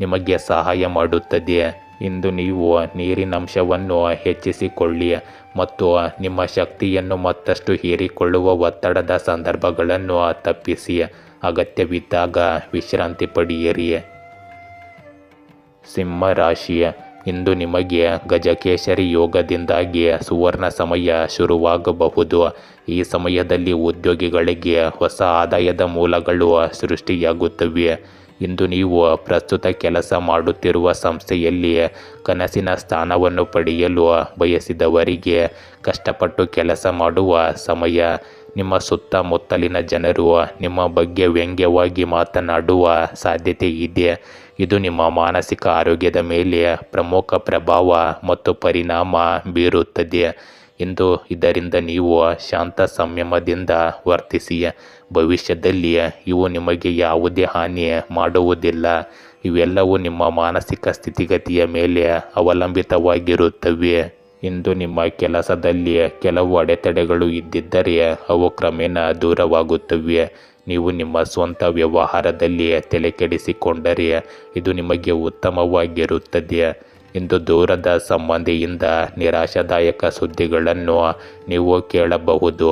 ನಿಮಗೆ ಸಹಾಯ ಮಾಡುತ್ತದೆ. ಇಂದು ನೀವು ನೀರಿನಂಶವನ್ನು ಹೆಚ್ಚಿಸಿಕೊಳ್ಳಿ ಮತ್ತು ನಿಮ್ಮ ಶಕ್ತಿಯನ್ನು ಮತ್ತಷ್ಟು ಹೀರಿಕೊಳ್ಳುವ ಒತ್ತಡದ ಸಂದರ್ಭಗಳನ್ನು ತಪ್ಪಿಸಿ. ಅಗತ್ಯವಿದ್ದಾಗ ವಿಶ್ರಾಂತಿ ಪಡೆಯಿರಿ. ಸಿಂಹ ರಾಶಿ, ಇಂದು ನಿಮಗೆ ಗಜಕೇಸರಿ ಯೋಗದಿಂದಾಗಿ ಸುವರ್ಣ ಸಮಯ ಶುರುವಾಗಬಹುದು. ಈ ಸಮಯದಲ್ಲಿ ಉದ್ಯೋಗಿಗಳಿಗೆ ಹೊಸ ಆದಾಯದ ಮೂಲಗಳು ಸೃಷ್ಟಿಯಾಗುತ್ತವೆ. ಇಂದು ನೀವು ಪ್ರಸ್ತುತ ಕೆಲಸ ಮಾಡುತ್ತಿರುವ ಸಂಸ್ಥೆಯಲ್ಲಿ ಕನಸಿನ ಸ್ಥಾನವನ್ನು ಪಡೆಯಲು ಬಯಸಿದವರಿಗೆ ಕಷ್ಟಪಟ್ಟು ಕೆಲಸ ಮಾಡುವ ಸಮಯ. ನಿಮ್ಮ ಸುತ್ತಮುತ್ತಲಿನ ಜನರು ನಿಮ್ಮ ಬಗ್ಗೆ ವ್ಯಂಗ್ಯವಾಗಿ ಮಾತನಾಡುವ ಸಾಧ್ಯತೆ ಇದೆ. ಇದು ನಿಮ್ಮ ಮಾನಸಿಕ ಆರೋಗ್ಯದ ಮೇಲೆ ಪ್ರಮುಖ ಪ್ರಭಾವ ಮತ್ತು ಪರಿಣಾಮ ಬೀರುತ್ತದೆ. ಇದರಿಂದ ನೀವು ಶಾಂತ ಸಂಯಮದಿಂದ ವರ್ತಿಸಿ. ಭವಿಷ್ಯದಲ್ಲಿ ಇವು ನಿಮಗೆ ಯಾವುದೇ ಹಾನಿ ಮಾಡುವುದಿಲ್ಲ. ಇವೆಲ್ಲವೂ ನಿಮ್ಮ ಮಾನಸಿಕ ಸ್ಥಿತಿಗತಿಯ ಮೇಲೆ ಅವಲಂಬಿತವಾಗಿರುತ್ತವೆ. ಇಂದು ನಿಮ್ಮ ಕೆಲಸದಲ್ಲಿ ಕೆಲವು ಅಡೆತಡೆಗಳು ಇದ್ದಿದ್ದರೆ ಅವು ಕ್ರಮೇಣ ದೂರವಾಗುತ್ತವೆ. ನೀವು ನಿಮ್ಮ ಸ್ವಂತ ವ್ಯವಹಾರದಲ್ಲಿ ತಲೆಕೆಡಿಸಿಕೊಂಡರೆ ಇದು ನಿಮಗೆ ಉತ್ತಮವಾಗಿರುತ್ತದೆ. ಇಂದು ದೂರದ ಸಂಬಂಧಿಯಿಂದ ನಿರಾಶಾದಾಯಕ ಸುದ್ದಿಗಳನ್ನು ನೀವು ಕೇಳಬಹುದು.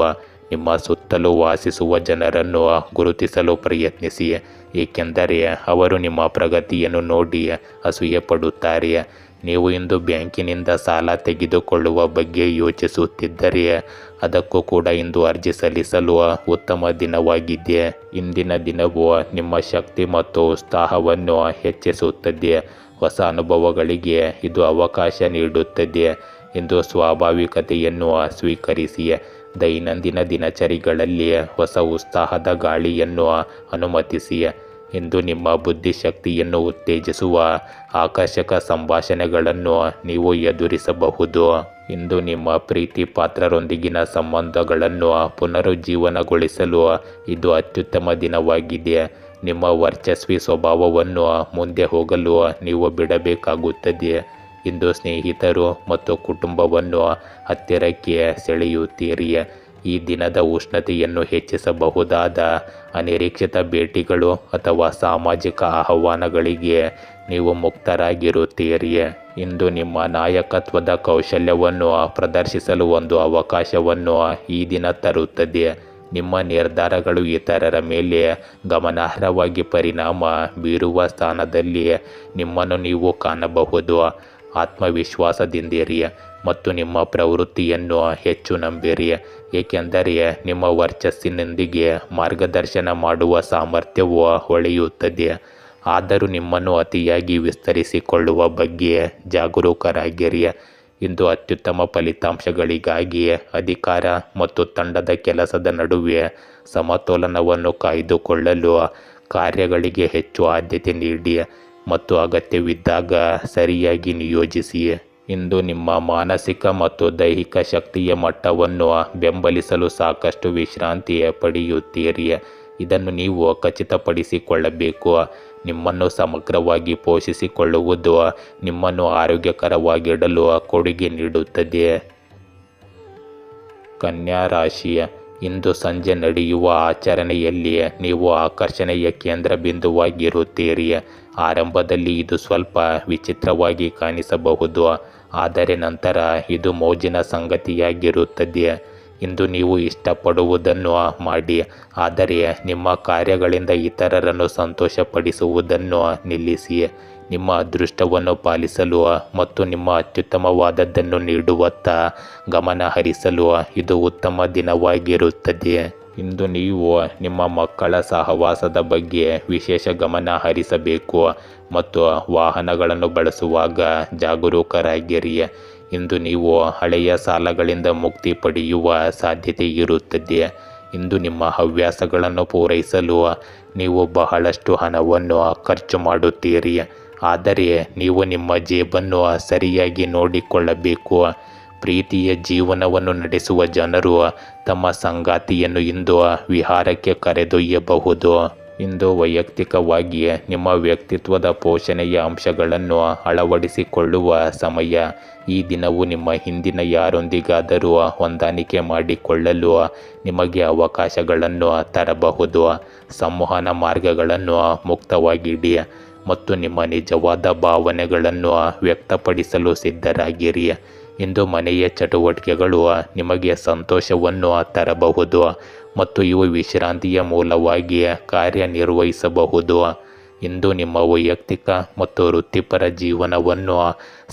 ನಿಮ್ಮ ಸುತ್ತಲೂ ವಾಸಿಸುವ ಜನರನ್ನು ಗುರುತಿಸಲು ಪ್ರಯತ್ನಿಸಿ, ಏಕೆಂದರೆ ಅವರು ನಿಮ್ಮ ಪ್ರಗತಿಯನ್ನು ನೋಡಿ ಅಸೂಯೆ ಪಡುತ್ತಾರೆ. ನೀವು ಇಂದು ಬ್ಯಾಂಕಿನಿಂದ ಸಾಲ ತೆಗೆದುಕೊಳ್ಳುವ ಬಗ್ಗೆ ಯೋಚಿಸುತ್ತಿದ್ದರೆ ಅದಕ್ಕೂ ಕೂಡ ಇಂದು ಅರ್ಜಿ ಸಲ್ಲಿಸಲು ಉತ್ತಮ ದಿನವಾಗಿದೆ. ಇಂದಿನ ದಿನವು ನಿಮ್ಮ ಶಕ್ತಿ ಮತ್ತು ಉತ್ಸಾಹವನ್ನು ಹೆಚ್ಚಿಸುತ್ತದೆ. ಹೊಸ ಅನುಭವಗಳಿಗೆ ಇದು ಅವಕಾಶ ನೀಡುತ್ತದೆ. ಇಂದು ಸ್ವಾಭಾವಿಕತೆಯನ್ನು ಸ್ವೀಕರಿಸಿ. ದೈನಂದಿನ ದಿನಚರಿಗಳಲ್ಲಿ ಹೊಸ ಉತ್ಸಾಹದ ಗಾಳಿಯನ್ನು ಅನುಮತಿಸಿ. ಇಂದು ನಿಮ್ಮ ಬುದ್ಧಿಶಕ್ತಿಯನ್ನು ಉತ್ತೇಜಿಸುವ ಆಕರ್ಷಕ ಸಂಭಾಷಣೆಗಳನ್ನು ನೀವು ಎದುರಿಸಬಹುದು. ಇಂದು ನಿಮ್ಮ ಪ್ರೀತಿ ಪಾತ್ರರೊಂದಿಗಿನ ಸಂಬಂಧಗಳನ್ನು ಪುನರುಜ್ಜೀವನಗೊಳಿಸಲು ಇದು ಅತ್ಯುತ್ತಮ ದಿನವಾಗಿದೆ. ನಿಮ್ಮ ವರ್ಚಸ್ವಿ ಸ್ವಭಾವವನ್ನು ಮುಂದೆ ಹೋಗಲು ನೀವು ಬಿಡಬೇಕಾಗುತ್ತದೆ. ಇಂದು ಸ್ನೇಹಿತರು ಮತ್ತು ಕುಟುಂಬವನ್ನು ಹತ್ತಿರಕ್ಕೆ ಸೆಳೆಯುತ್ತೀರಿ. ಈ ದಿನದ ಉಷ್ಣತೆಯನ್ನು ಹೆಚ್ಚಿಸಬಹುದಾದ ಅನಿರೀಕ್ಷಿತ ಭೇಟಿಗಳು ಅಥವಾ ಸಾಮಾಜಿಕ ಆಹ್ವಾನಗಳಿಗೆ ನೀವು ಮುಕ್ತರಾಗಿರುತ್ತೀರಿ. ಇಂದು ನಿಮ್ಮ ನಾಯಕತ್ವದ ಕೌಶಲ್ಯವನ್ನು ಪ್ರದರ್ಶಿಸಲು ಒಂದು ಅವಕಾಶವನ್ನು ಈ ದಿನ ತರುತ್ತದೆ. ನಿಮ್ಮ ನಿರ್ಧಾರಗಳು ಇತರರ ಮೇಲೆ ಗಮನಾರ್ಹವಾಗಿ ಪರಿಣಾಮ ಬೀರುವ ಸ್ಥಾನದಲ್ಲಿ ನಿಮ್ಮನ್ನು ನೀವು ಕಾಣಬಹುದು. ಆತ್ಮವಿಶ್ವಾಸದಿಂದಿರಿ ಮತ್ತು ನಿಮ್ಮ ಪ್ರವೃತ್ತಿಯನ್ನು ಹೆಚ್ಚು ನಂಬಿರಿ, ಏಕೆಂದರೆ ನಿಮ್ಮ ವರ್ಚಸ್ಸಿನೊಂದಿಗೆ ಮಾರ್ಗದರ್ಶನ ಮಾಡುವ ಸಾಮರ್ಥ್ಯವು ಹೊಳೆಯುತ್ತದೆ. ಆದರೂ ನಿಮ್ಮನ್ನು ಅತಿಯಾಗಿ ವಿಸ್ತರಿಸಿಕೊಳ್ಳುವ ಬಗ್ಗೆ ಜಾಗರೂಕರಾಗಿರಿ. ಇಂದು ಅತ್ಯುತ್ತಮ ಫಲಿತಾಂಶಗಳಿಗಾಗಿ ಅಧಿಕಾರ ಮತ್ತು ತಂಡದ ಕೆಲಸದ ನಡುವೆ ಸಮತೋಲನವನ್ನು ಕಾಯ್ದುಕೊಳ್ಳಲು ಕಾರ್ಯಗಳಿಗೆ ಹೆಚ್ಚು ಆದ್ಯತೆ ನೀಡಿ ಮತ್ತು ಅಗತ್ಯವಿದ್ದಾಗ ಸರಿಯಾಗಿ ನಿಯೋಜಿಸಿ. ಇಂದು ನಿಮ್ಮ ಮಾನಸಿಕ ಮತ್ತು ದೈಹಿಕ ಶಕ್ತಿಯ ಮಟ್ಟವನ್ನು ಬೆಂಬಲಿಸಲು ಸಾಕಷ್ಟು ವಿಶ್ರಾಂತಿ ಪಡೆಯುತ್ತೀರಿ. ಇದನ್ನು ನೀವು ಖಚಿತಪಡಿಸಿಕೊಳ್ಳಬೇಕು. ನಿಮ್ಮನ್ನು ಸಮಗ್ರವಾಗಿ ಪೋಷಿಸಿಕೊಳ್ಳುವುದು ನಿಮ್ಮನ್ನು ಆರೋಗ್ಯಕರವಾಗಿಡಲು ಕೊಡುಗೆ ನೀಡುತ್ತದೆ. ಕನ್ಯಾ ರಾಶಿ, ಇಂದು ಸಂಜೆ ನಡೆಯುವ ಆಚರಣೆಯಲ್ಲಿ ನೀವು ಆಕರ್ಷಣೆಯ ಕೇಂದ್ರ ಬಿಂದುವಾಗಿರುತ್ತೀರಿ. ಆರಂಭದಲ್ಲಿ ಇದು ಸ್ವಲ್ಪ ವಿಚಿತ್ರವಾಗಿ ಕಾಣಿಸಬಹುದು, ಆದರೆ ನಂತರ ಇದು ಮೋಜಿನ ಸಂಗತಿಯಾಗಿರುತ್ತದೆ. ಇಂದು ನೀವು ಇಷ್ಟಪಡುವುದನ್ನು ಮಾಡಿ, ಆದರೆ ನಿಮ್ಮ ಕಾರ್ಯಗಳಿಂದ ಇತರರನ್ನು ಸಂತೋಷಪಡಿಸುವುದನ್ನು ನಿಲ್ಲಿಸಿ. ನಿಮ್ಮ ಅದೃಷ್ಟವನ್ನು ಪಾಲಿಸಲು ಮತ್ತು ನಿಮ್ಮ ಅತ್ಯುತ್ತಮವಾದದ್ದನ್ನು ನೀಡುವತ್ತ ಗಮನ ಹರಿಸಲು ಇದು ಉತ್ತಮ ದಿನವಾಗಿರುತ್ತದೆ. ಇಂದು ನೀವು ನಿಮ್ಮ ಮಕ್ಕಳ ಸಹವಾಸದ ಬಗ್ಗೆ ವಿಶೇಷ ಗಮನ ಹರಿಸಬೇಕು ಮತ್ತು ವಾಹನಗಳನ್ನು ಬಳಸುವಾಗ ಜಾಗರೂಕರಾಗಿರಿ. ಇಂದು ನೀವು ಹಳೆಯ ಸಾಲಗಳಿಂದ ಮುಕ್ತಿ ಪಡೆಯುವ ಸಾಧ್ಯತೆ ಇರುತ್ತದೆ. ಇಂದು ನಿಮ್ಮ ಹವ್ಯಾಸಗಳನ್ನು ಪೂರೈಸಲು ನೀವು ಬಹಳಷ್ಟು ಹಣವನ್ನು ಖರ್ಚು ಮಾಡುತ್ತೀರಿ, ಆದರೆ ನೀವು ನಿಮ್ಮ ಜೇಬನ್ನು ಸರಿಯಾಗಿ ನೋಡಿಕೊಳ್ಳಬೇಕು. ಪ್ರೀತಿಯ ಜೀವನವನ್ನು ನಡೆಸುವ ಜನರು ತಮ್ಮ ಸಂಗಾತಿಯನ್ನು ಇಂದು ವಿಹಾರಕ್ಕೆ ಕರೆದೊಯ್ಯಬಹುದು. ಇಂದು ವೈಯಕ್ತಿಕವಾಗಿ ನಿಮ್ಮ ವ್ಯಕ್ತಿತ್ವದ ಪೋಷಣೆಯ ಅಂಶಗಳನ್ನು ಅಳವಡಿಸಿಕೊಳ್ಳುವ ಸಮಯ. ಈ ದಿನವು ನಿಮ್ಮ ಹಿಂದಿನ ಯಾರೊಂದಿಗಾದರೂ ಹೊಂದಾಣಿಕೆ ಮಾಡಿಕೊಳ್ಳಲು ನಿಮಗೆ ಅವಕಾಶಗಳನ್ನು ತರಬಹುದು. ಸಂವಹನ ಮಾರ್ಗಗಳನ್ನು ಮುಕ್ತವಾಗಿಡಿ ಮತ್ತು ನಿಮ್ಮ ನಿಜವಾದ ಭಾವನೆಗಳನ್ನು ವ್ಯಕ್ತಪಡಿಸಲು ಸಿದ್ಧರಾಗಿರಿ. ಇಂದು ಮನೆಯ ಚಟುವಟಿಕೆಗಳು ನಿಮಗೆ ಸಂತೋಷವನ್ನು ತರಬಹುದು ಮತ್ತು ಇವು ವಿಶ್ರಾಂತಿಯ ಮೂಲವಾಗಿ ಕಾರ್ಯನಿರ್ವಹಿಸಬಹುದು. ಇಂದು ನಿಮ್ಮ ವೈಯಕ್ತಿಕ ಮತ್ತು ವೃತ್ತಿಪರ ಜೀವನವನ್ನು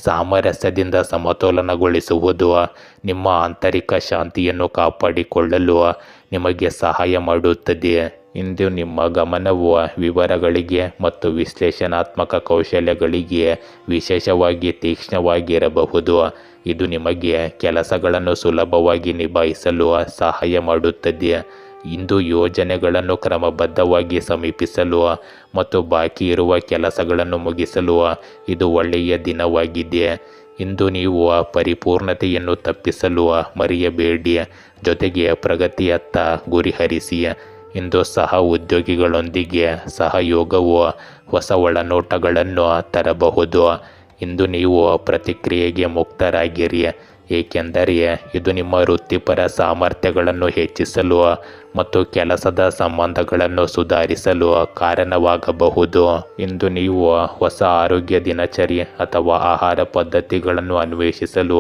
ಸಾಮರಸ್ಯದಿಂದ ಸಮತೋಲನಗೊಳಿಸುವುದು ನಿಮ್ಮ ಆಂತರಿಕ ಶಾಂತಿಯನ್ನು ಕಾಪಾಡಿಕೊಳ್ಳಲು ನಿಮಗೆ ಸಹಾಯ ಮಾಡುತ್ತದೆ. ಇಂದು ನಿಮ್ಮ ಗಮನವು ವಿವರಗಳಿಗೆ ಮತ್ತು ವಿಶ್ಲೇಷಣಾತ್ಮಕ ಕೌಶಲ್ಯಗಳಿಗೆ ವಿಶೇಷವಾಗಿ ತೀಕ್ಷ್ಣವಾಗಿರಬಹುದು. ಇದು ನಿಮಗೆ ಕೆಲಸಗಳನ್ನು ಸುಲಭವಾಗಿ ನಿಭಾಯಿಸಲು ಸಹಾಯ ಮಾಡುತ್ತದೆ. ಇಂದು ಯೋಜನೆಗಳನ್ನು ಕ್ರಮಬದ್ಧವಾಗಿ ಸಮೀಪಿಸಲು ಮತ್ತು ಬಾಕಿ ಇರುವ ಕೆಲಸಗಳನ್ನು ಮುಗಿಸಲು ಇದು ಒಳ್ಳೆಯ ದಿನವಾಗಿದೆ. ಇಂದು ನೀವು ಪರಿಪೂರ್ಣತೆಯನ್ನು ತಪ್ಪಿಸಲು ಮರೆಯಬೇಡಿ, ಜೊತೆಗೆ ಪ್ರಗತಿಯತ್ತ ಗುರಿಹರಿಸಿ. ಇಂದು ಸಹ ಉದ್ಯೋಗಿಗಳೊಂದಿಗೆ ಸಹಯೋಗವು ಹೊಸ ಒಳನೋಟಗಳನ್ನು ತರಬಹುದು. ಇಂದು ನೀವು ಪ್ರತಿಕ್ರಿಯೆಗೆ ಮುಕ್ತರಾಗಿರಿ, ಏಕೆಂದರೆ ಇದು ನಿಮ್ಮ ವೃತ್ತಿಪರ ಸಾಮರ್ಥ್ಯಗಳನ್ನು ಹೆಚ್ಚಿಸಲು ಮತ್ತು ಕೆಲಸದ ಸಂಬಂಧಗಳನ್ನು ಸುಧಾರಿಸಲು ಕಾರಣವಾಗಬಹುದು. ಇಂದು ನೀವು ಹೊಸ ಆರೋಗ್ಯ ದಿನಚರಿ ಅಥವಾ ಆಹಾರ ಪದ್ಧತಿಗಳನ್ನು ಅನ್ವೇಷಿಸಲು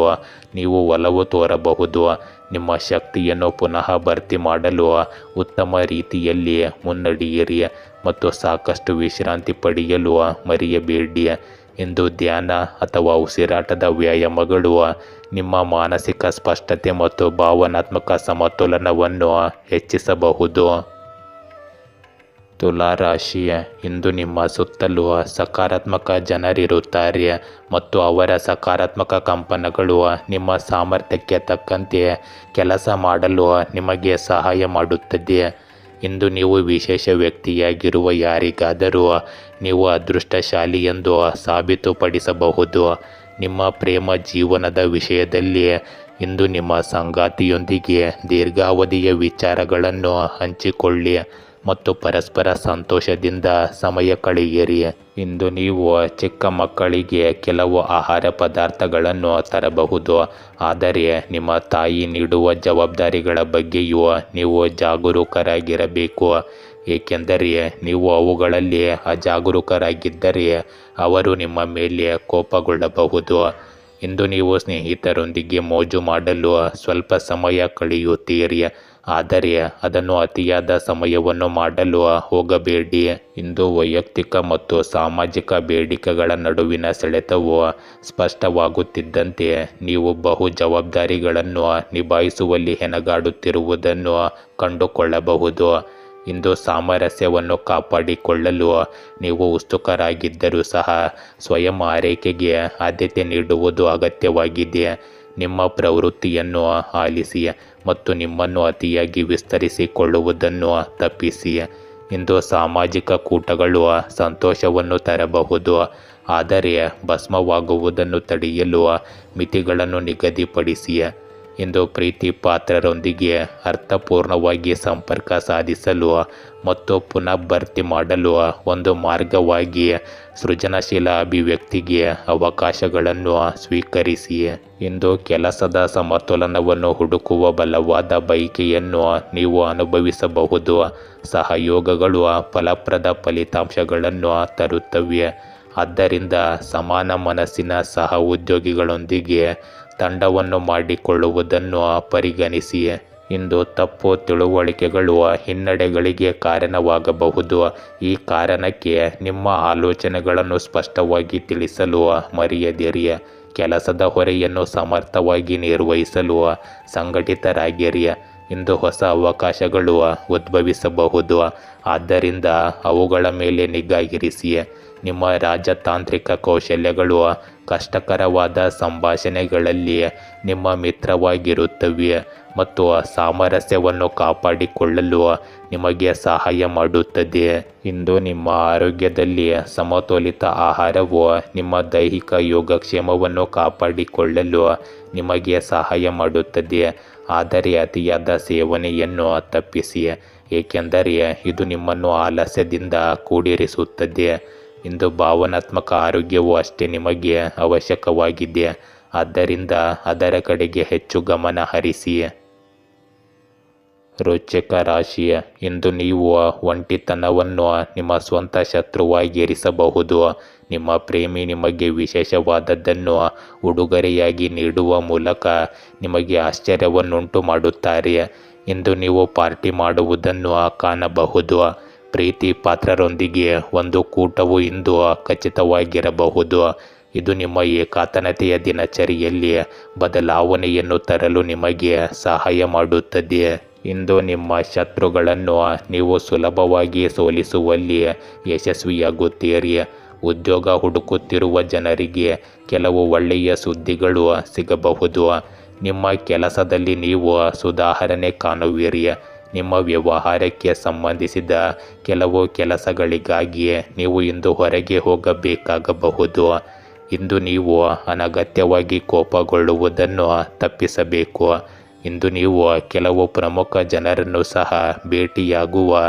ನೀವು ಒಲವು ತೋರಬಹುದು. ನಿಮ್ಮ ಶಕ್ತಿಯನ್ನು ಪುನಃ ಭರ್ತಿ ಮಾಡಲು ಉತ್ತಮ ರೀತಿಯಲ್ಲಿ ಮುನ್ನಡೆಯಿರಿ ಮತ್ತು ಸಾಕಷ್ಟು ವಿಶ್ರಾಂತಿ ಪಡೆಯಲು ಮರೆಯಬೇಡಿ. ಇಂದು ಧ್ಯಾನ ಅಥವಾ ಉಸಿರಾಟದ ವ್ಯಾಯಾಮಗಳು ನಿಮ್ಮ ಮಾನಸಿಕ ಸ್ಪಷ್ಟತೆ ಮತ್ತು ಭಾವನಾತ್ಮಕ ಸಮತೋಲನವನ್ನು ಹೆಚ್ಚಿಸಬಹುದು. ತುಲಾ ರಾಶಿ, ಇಂದು ನಿಮ್ಮ ಸುತ್ತಲೂ ಸಕಾರಾತ್ಮಕ ಜನರಿರುತ್ತಾರೆ ಮತ್ತು ಅವರ ಸಕಾರಾತ್ಮಕ ಕಂಪನಗಳು ನಿಮ್ಮ ಸಾಮರ್ಥ್ಯಕ್ಕೆ ತಕ್ಕಂತೆ ಕೆಲಸ ಮಾಡಲು ನಿಮಗೆ ಸಹಾಯ ಮಾಡುತ್ತದೆ. ಇಂದು ನೀವು ವಿಶೇಷ ವ್ಯಕ್ತಿಯಾಗಿರುವ ಯಾರಿಗಾದರೂ ನೀವು ಅದೃಷ್ಟಶಾಲಿ ಎಂದು ಸಾಬೀತುಪಡಿಸಬಹುದು. ನಿಮ್ಮ ಪ್ರೇಮ ಜೀವನದ ವಿಷಯದಲ್ಲಿ ಇಂದು ನಿಮ್ಮ ಸಂಗಾತಿಯೊಂದಿಗೆ ದೀರ್ಘಾವಧಿಯ ವಿಚಾರಗಳನ್ನು ಹಂಚಿಕೊಳ್ಳಿ ಮತ್ತು ಪರಸ್ಪರ ಸಂತೋಷದಿಂದ ಸಮಯ ಕಳೆಯಿರಿ. ಇಂದು ನೀವು ಚಿಕ್ಕ ಮಕ್ಕಳಿಗೆ ಕೆಲವು ಆಹಾರ ಪದಾರ್ಥಗಳನ್ನು ತರಬಹುದು, ಆದರೆ ನಿಮ್ಮ ತಾಯಿ ನೀಡುವ ಜವಾಬ್ದಾರಿಗಳ ಬಗ್ಗೆಯೂ ನೀವು ಜಾಗರೂಕರಾಗಿರಬೇಕು, ಏಕೆಂದರೆ ನೀವು ಅವುಗಳಲ್ಲಿ ಅಜಾಗರೂಕರಾಗಿದ್ದರೆ ಅವರು ನಿಮ್ಮ ಮೇಲೆ ಕೋಪಗೊಳ್ಳಬಹುದು. ಇಂದು ನೀವು ಸ್ನೇಹಿತರೊಂದಿಗೆ ಮೋಜು ಮಾಡಲು ಸ್ವಲ್ಪ ಸಮಯ ಕಳೆಯುತ್ತೀರಿ, ಆದರೆ ಅದನ್ನು ಅತಿಯಾದ ಸಮಯವನ್ನು ಮಾಡಲು ಹೋಗಬೇಡಿ. ಇಂದು ವೈಯಕ್ತಿಕ ಮತ್ತು ಸಾಮಾಜಿಕ ಬೇಡಿಕೆಗಳ ನಡುವಿನ ಸೆಳೆತವು ಸ್ಪಷ್ಟವಾಗುತ್ತಿದ್ದಂತೆ ನೀವು ಬಹು ಜವಾಬ್ದಾರಿಗಳನ್ನು ನಿಭಾಯಿಸುವಲ್ಲಿ ಹೆಣಗಾಡುತ್ತಿರುವುದನ್ನು ಕಂಡುಕೊಳ್ಳಬಹುದು. ಇಂದು ಸಾಮರಸ್ಯವನ್ನು ಕಾಪಾಡಿಕೊಳ್ಳಲು ನೀವು ಉತ್ಸುಕರಾಗಿದ್ದರೂ ಸಹ ಸ್ವಯಂ ಆರೈಕೆಗೆ ಆದ್ಯತೆ ನೀಡುವುದು ಅಗತ್ಯವಾಗಿದೆ. ನಿಮ್ಮ ಪ್ರವೃತ್ತಿಯನ್ನು ಆಲಿಸಿ ಮತ್ತು ನಿಮ್ಮನ್ನು ಅತಿಯಾಗಿ ವಿಸ್ತರಿಸಿಕೊಳ್ಳುವುದನ್ನು ತಪ್ಪಿಸಿ. ಇಂದು ಸಾಮಾಜಿಕ ಕೂಟಗಳು ಸಂತೋಷವನ್ನು ತರಬಹುದು, ಆದರೆ ಭಸ್ಮವಾಗುವುದನ್ನು ತಡೆಯಲು ಮಿತಿಗಳನ್ನು ನಿಗದಿಪಡಿಸಿ. ಇಂದು ಪ್ರೀತಿ ಪಾತ್ರರೊಂದಿಗೆ ಅರ್ಥಪೂರ್ಣವಾಗಿ ಸಂಪರ್ಕ ಸಾಧಿಸಲು ಮತ್ತು ಪುನಃ ಭರ್ತಿ ಮಾಡಲು ಒಂದು ಮಾರ್ಗವಾಗಿ ಸೃಜನಶೀಲ ಅಭಿವ್ಯಕ್ತಿಗೆ ಅವಕಾಶಗಳನ್ನು ಸ್ವೀಕರಿಸಿ. ಇಂದು ಕೆಲಸದ ಸಮತೋಲನವನ್ನು ಹುಡುಕುವ ಬಲವಾದ ಬಯಕೆಯನ್ನು ನೀವು ಅನುಭವಿಸಬಹುದು. ಸಹಯೋಗಗಳು ಫಲಪ್ರದ ಫಲಿತಾಂಶಗಳನ್ನು ತರುತ್ತವೆ, ಆದ್ದರಿಂದ ಸಮಾನ ಮನಸ್ಸಿನ ಸಹ ಉದ್ಯೋಗಿಗಳೊಂದಿಗೆ ತಂಡವನ್ನು ಮಾಡಿಕೊಳ್ಳುವುದನ್ನು ಪರಿಗಣಿಸಿ. ಇಂದು ತಪ್ಪು ತಿಳುವಳಿಕೆಗಳು ಹಿನ್ನಡೆಗಳಿಗೆ ಕಾರಣವಾಗಬಹುದು. ಈ ಕಾರಣಕ್ಕೆ ನಿಮ್ಮ ಆಲೋಚನೆಗಳನ್ನು ಸ್ಪಷ್ಟವಾಗಿ ತಿಳಿಸಲು ಮರೆಯದಿರಿ. ಕೆಲಸದ ಹೊರೆಯನ್ನು ಸಮರ್ಥವಾಗಿ ನಿರ್ವಹಿಸಲು ಸಂಘಟಿತರಾಗಿರಿ. ಇಂದು ಹೊಸ ಅವಕಾಶಗಳು ಉದ್ಭವಿಸಬಹುದು, ಆದ್ದರಿಂದ ಅವುಗಳ ಮೇಲೆ ನಿಗಾ ಇರಿಸಿ. ನಿಮ್ಮ ರಾಜತಾಂತ್ರಿಕ ಕೌಶಲ್ಯಗಳು ಕಷ್ಟಕರವಾದ ಸಂಭಾಷಣೆಗಳಲ್ಲಿ ನಿಮ್ಮ ಮಿತ್ರವಾಗಿರುತ್ತವೆ ಮತ್ತು ಸಾಮರಸ್ಯವನ್ನು ಕಾಪಾಡಿಕೊಳ್ಳಲು ನಿಮಗೆ ಸಹಾಯ ಮಾಡುತ್ತದೆ. ಇಂದು ನಿಮ್ಮ ಆರೋಗ್ಯದಲ್ಲಿ ಸಮತೋಲಿತ ಆಹಾರವು ನಿಮ್ಮ ದೈಹಿಕ ಯೋಗಕ್ಷೇಮವನ್ನು ಕಾಪಾಡಿಕೊಳ್ಳಲು ನಿಮಗೆ ಸಹಾಯ ಮಾಡುತ್ತದೆ, ಆದರೆ ಅತಿಯಾದ ಸೇವನೆಯನ್ನು ತಪ್ಪಿಸಿ, ಏಕೆಂದರೆ ಇದು ನಿಮ್ಮನ್ನು ಆಲಸ್ಯದಿಂದ ಕೂಡಿರಿಸುತ್ತದೆ. ಇಂದು ಭಾವನಾತ್ಮಕ ಆರೋಗ್ಯವು ಅಷ್ಟೇ ನಿಮಗೆ ಅವಶ್ಯಕವಾಗಿದೆ, ಆದ್ದರಿಂದ ಅದರ ಕಡೆಗೆ ಹೆಚ್ಚು ಗಮನ ಹರಿಸಿ. ರೋಚಕ ರಾಶಿ: ಇಂದು ನೀವು ಒಂಟಿತನವನ್ನು ನಿಮ್ಮ ಸ್ವಂತ ಶತ್ರುವಾಗಿರಿಸಬಹುದು. ನಿಮ್ಮ ಪ್ರೇಮಿ ನಿಮಗೆ ವಿಶೇಷವಾದದ್ದನ್ನು ಉಡುಗೊರೆಯಾಗಿ ನೀಡುವ ಮೂಲಕ ನಿಮಗೆ ಆಶ್ಚರ್ಯವನ್ನುಂಟು ಮಾಡುತ್ತಾರೆ. ಇಂದು ನೀವು ಪಾರ್ಟಿ ಮಾಡುವುದನ್ನು ಕಾಣಬಹುದು. ಪ್ರೀತಿ ಪಾತ್ರರೊಂದಿಗೆ ಒಂದು ಕೂಟವು ಇಂದು ಖಚಿತವಾಗಿರಬಹುದು. ಇದು ನಿಮ್ಮ ಏಕಾಂತತೆಯ ದಿನಚರಿಯಲ್ಲಿ ಬದಲಾವಣೆಯನ್ನು ತರಲು ನಿಮಗೆ ಸಹಾಯ ಮಾಡುತ್ತದೆ. ಇಂದು ನಿಮ್ಮ ಶತ್ರುಗಳನ್ನು ನೀವು ಸುಲಭವಾಗಿ ಸೋಲಿಸುವಲ್ಲಿ ಯಶಸ್ವಿಯಾಗುತ್ತೀರಿ. ಉದ್ಯೋಗ ಹುಡುಕುತ್ತಿರುವ ಜನರಿಗೆ ಕೆಲವು ಒಳ್ಳೆಯ ಸುದ್ದಿಗಳು ಸಿಗಬಹುದು. ನಿಮ್ಮ ಕೆಲಸದಲ್ಲಿ ನೀವು ಸುಧಾರಣೆ ಕಾಣುವಿರಿ. ನಿಮ್ಮ ವ್ಯವಹಾರಕ್ಕೆ ಸಂಬಂಧಿಸಿದ ಕೆಲವು ಕೆಲಸಗಳಿಗಾಗಿ ನೀವು ಇಂದು ಹೊರಗೆ ಹೋಗಬೇಕಾಗಬಹುದು. ಇಂದು ನೀವು ಅನಗತ್ಯವಾಗಿ ಕೋಪಗೊಳ್ಳುವುದನ್ನು ತಪ್ಪಿಸಬೇಕು. ಇಂದು ನೀವು ಕೆಲವು ಪ್ರಮುಖ ಜನರನ್ನು ಸಹ ಭೇಟಿಯಾಗುವ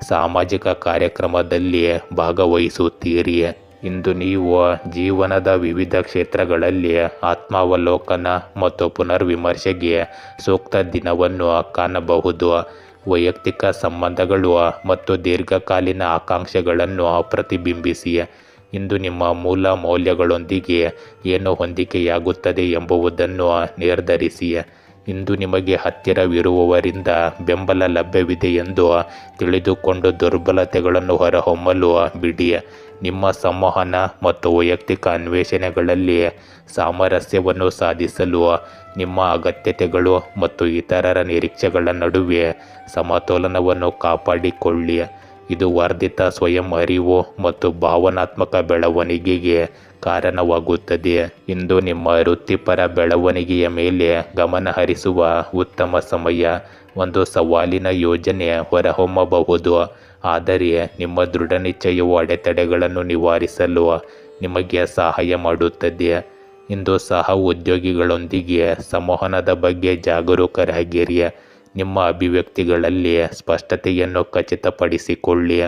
ಸಾಮಾಜಿಕ ಕಾರ್ಯಕ್ರಮದಲ್ಲಿ ಭಾಗವಹಿಸುತ್ತೀರಿ. ಇಂದು ನೀವು ಜೀವನದ ವಿವಿಧ ಕ್ಷೇತ್ರಗಳಲ್ಲಿ ಆತ್ಮಾವಲೋಕನ ಮತ್ತು ಪುನರ್ವಿಮರ್ಶೆಗೆ ಸೂಕ್ತ ದಿನವನ್ನು ಕಾಣಬಹುದು. ವೈಯಕ್ತಿಕ ಸಂಬಂಧಗಳು ಮತ್ತು ದೀರ್ಘಕಾಲೀನ ಆಕಾಂಕ್ಷೆಗಳನ್ನು ಪ್ರತಿಬಿಂಬಿಸಿ. ಇಂದು ನಿಮ್ಮ ಮೂಲ ಮೌಲ್ಯಗಳೊಂದಿಗೆ ಏನು ಹೊಂದಿಕೆಯಾಗುತ್ತದೆ ಎಂಬುದನ್ನು ನಿರ್ಧರಿಸಿ. ಇಂದು ನಿಮಗೆ ಹತ್ತಿರವಿರುವವರಿಂದ ಬೆಂಬಲ ಲಭ್ಯವಿದೆ ಎಂದು ತಿಳಿದುಕೊಂಡು ದುರ್ಬಲತೆಗಳನ್ನು ಹೊರಹೊಮ್ಮಲು ಬಿಡಿ. ನಿಮ್ಮ ಸಂವಹನ ಮತ್ತು ವೈಯಕ್ತಿಕ ಅನ್ವೇಷಣೆಗಳಲ್ಲಿ ಸಾಮರಸ್ಯವನ್ನು ಸಾಧಿಸಲು ನಿಮ್ಮ ಅಗತ್ಯತೆಗಳು ಮತ್ತು ಇತರರ ನಿರೀಕ್ಷೆಗಳ ನಡುವೆ ಸಮತೋಲನವನ್ನು ಕಾಪಾಡಿಕೊಳ್ಳಿ. ಇದು ವರ್ಧಿತ ಸ್ವಯಂ ಅರಿವು ಮತ್ತು ಭಾವನಾತ್ಮಕ ಬೆಳವಣಿಗೆಗೆ ಕಾರಣವಾಗುತ್ತದೆ. ಇಂದು ನಿಮ್ಮ ವೃತ್ತಿಪರ ಬೆಳವಣಿಗೆಯ ಮೇಲೆ ಗಮನ ಹರಿಸುವ ಉತ್ತಮ ಸಮಯ. ಒಂದು ಸವಾಲಿನ ಯೋಜನೆ ಹೊರಹೊಮ್ಮಬಹುದು, ಆದರೆ ನಿಮ್ಮ ದೃಢ ನಿಶ್ಚಯವು ಅಡೆತಡೆಗಳನ್ನು ನಿವಾರಿಸಲು ನಿಮಗೆ ಸಹಾಯ ಮಾಡುತ್ತದೆ. ಇಂದು ಸಹ ಉದ್ಯೋಗಿಗಳೊಂದಿಗೆ ಸಂವಹನದ ಬಗ್ಗೆ ಜಾಗರೂಕರಾಗಿರಿ. ನಿಮ್ಮ ಅಭಿವ್ಯಕ್ತಿಗಳಲ್ಲಿ ಸ್ಪಷ್ಟತೆಯನ್ನು ಖಚಿತಪಡಿಸಿಕೊಳ್ಳಿ.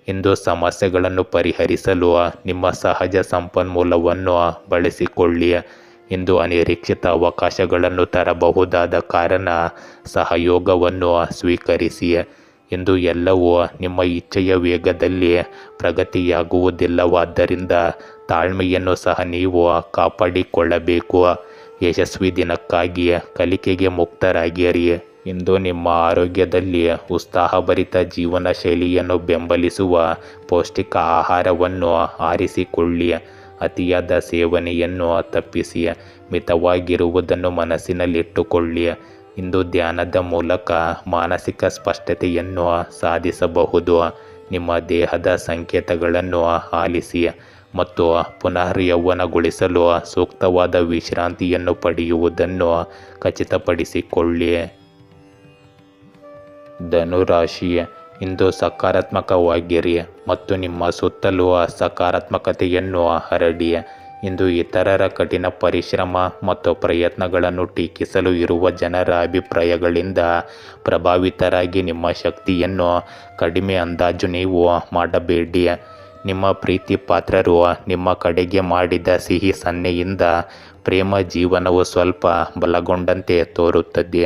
ಇಂದು ಸಮಸ್ಯೆಗಳನ್ನು ಪರಿಹರಿಸಲು ನಿಮ್ಮ ಸಹಜ ಸಂಪನ್ಮೂಲವನ್ನು ಬಳಸಿಕೊಳ್ಳಿ. ಇಂದು ಅನಿರೀಕ್ಷಿತ ಅವಕಾಶಗಳನ್ನು ತರಬಹುದಾದ ಕಾರಣ ಸಹಯೋಗವನ್ನು ಸ್ವೀಕರಿಸಿ. ಇಂದು ಎಲ್ಲವೂ ನಿಮ್ಮ ಇಚ್ಛೆಯ ವೇಗದಲ್ಲಿ ಪ್ರಗತಿಯಾಗುವುದಿಲ್ಲವಾದ್ದರಿಂದ ತಾಳ್ಮೆಯನ್ನು ಸಹ ನೀವು ಕಾಪಾಡಿಕೊಳ್ಳಬೇಕು. ಯಶಸ್ವಿ ದಿನಕ್ಕಾಗಿ ಕಲಿಕೆಗೆ ಮುಕ್ತರಾಗಿರಿ. ಇಂದು ನಿಮ್ಮ ಆರೋಗ್ಯದಲ್ಲಿ ಉತ್ಸಾಹಭರಿತ ಜೀವನ ಶೈಲಿಯನ್ನು ಬೆಂಬಲಿಸುವ ಪೌಷ್ಟಿಕ ಆಹಾರವನ್ನು ಆರಿಸಿಕೊಳ್ಳಿ. ಅತಿಯಾದ ಸೇವನೆಯನ್ನು ತಪ್ಪಿಸಿ ಮಿತವಾಗಿರುವುದನ್ನು ಮನಸ್ಸಿನಲ್ಲಿಟ್ಟುಕೊಳ್ಳಿ. ಇಂದು ಧ್ಯಾನದ ಮೂಲಕ ಮಾನಸಿಕ ಸ್ಪಷ್ಟತೆಯನ್ನು ಸಾಧಿಸಬಹುದು. ನಿಮ್ಮ ದೇಹದ ಸಂಕೇತಗಳನ್ನು ಆಲಿಸಿ ಮತ್ತು ಪುನರ್ ಯೌವನಗೊಳಿಸಲು ಸೂಕ್ತವಾದ ವಿಶ್ರಾಂತಿಯನ್ನು ಪಡೆಯುವುದನ್ನು ಖಚಿತಪಡಿಸಿಕೊಳ್ಳಿ. ಧನುರಾಶಿ, ಇಂದು ಸಕಾರಾತ್ಮಕವಾಗಿರಿ ಮತ್ತು ನಿಮ್ಮ ಸುತ್ತಲೂ ಸಕಾರಾತ್ಮಕತೆಯನ್ನು ಹರಡಿ. ಇಂದು ಇತರರ ಕಠಿಣ ಪರಿಶ್ರಮ ಮತ್ತು ಪ್ರಯತ್ನಗಳನ್ನು ಟೀಕಿಸಲು ಇರುವ ಜನರ ಅಭಿಪ್ರಾಯಗಳಿಂದ ಪ್ರಭಾವಿತರಾಗಿ ನಿಮ್ಮ ಶಕ್ತಿಯನ್ನು ಕಡಿಮೆ ಅಂದಾಜು ನೀವು ಮಾಡಬೇಡಿ. ನಿಮ್ಮ ಪ್ರೀತಿ ಪಾತ್ರರು ನಿಮ್ಮ ಕಡೆಗೆ ಮಾಡಿದ ಸಿಹಿ ಸನ್ನೆಯಿಂದ ಪ್ರೇಮ ಜೀವನವು ಸ್ವಲ್ಪ ಬಲಗೊಂಡಂತೆ ತೋರುತ್ತದೆ.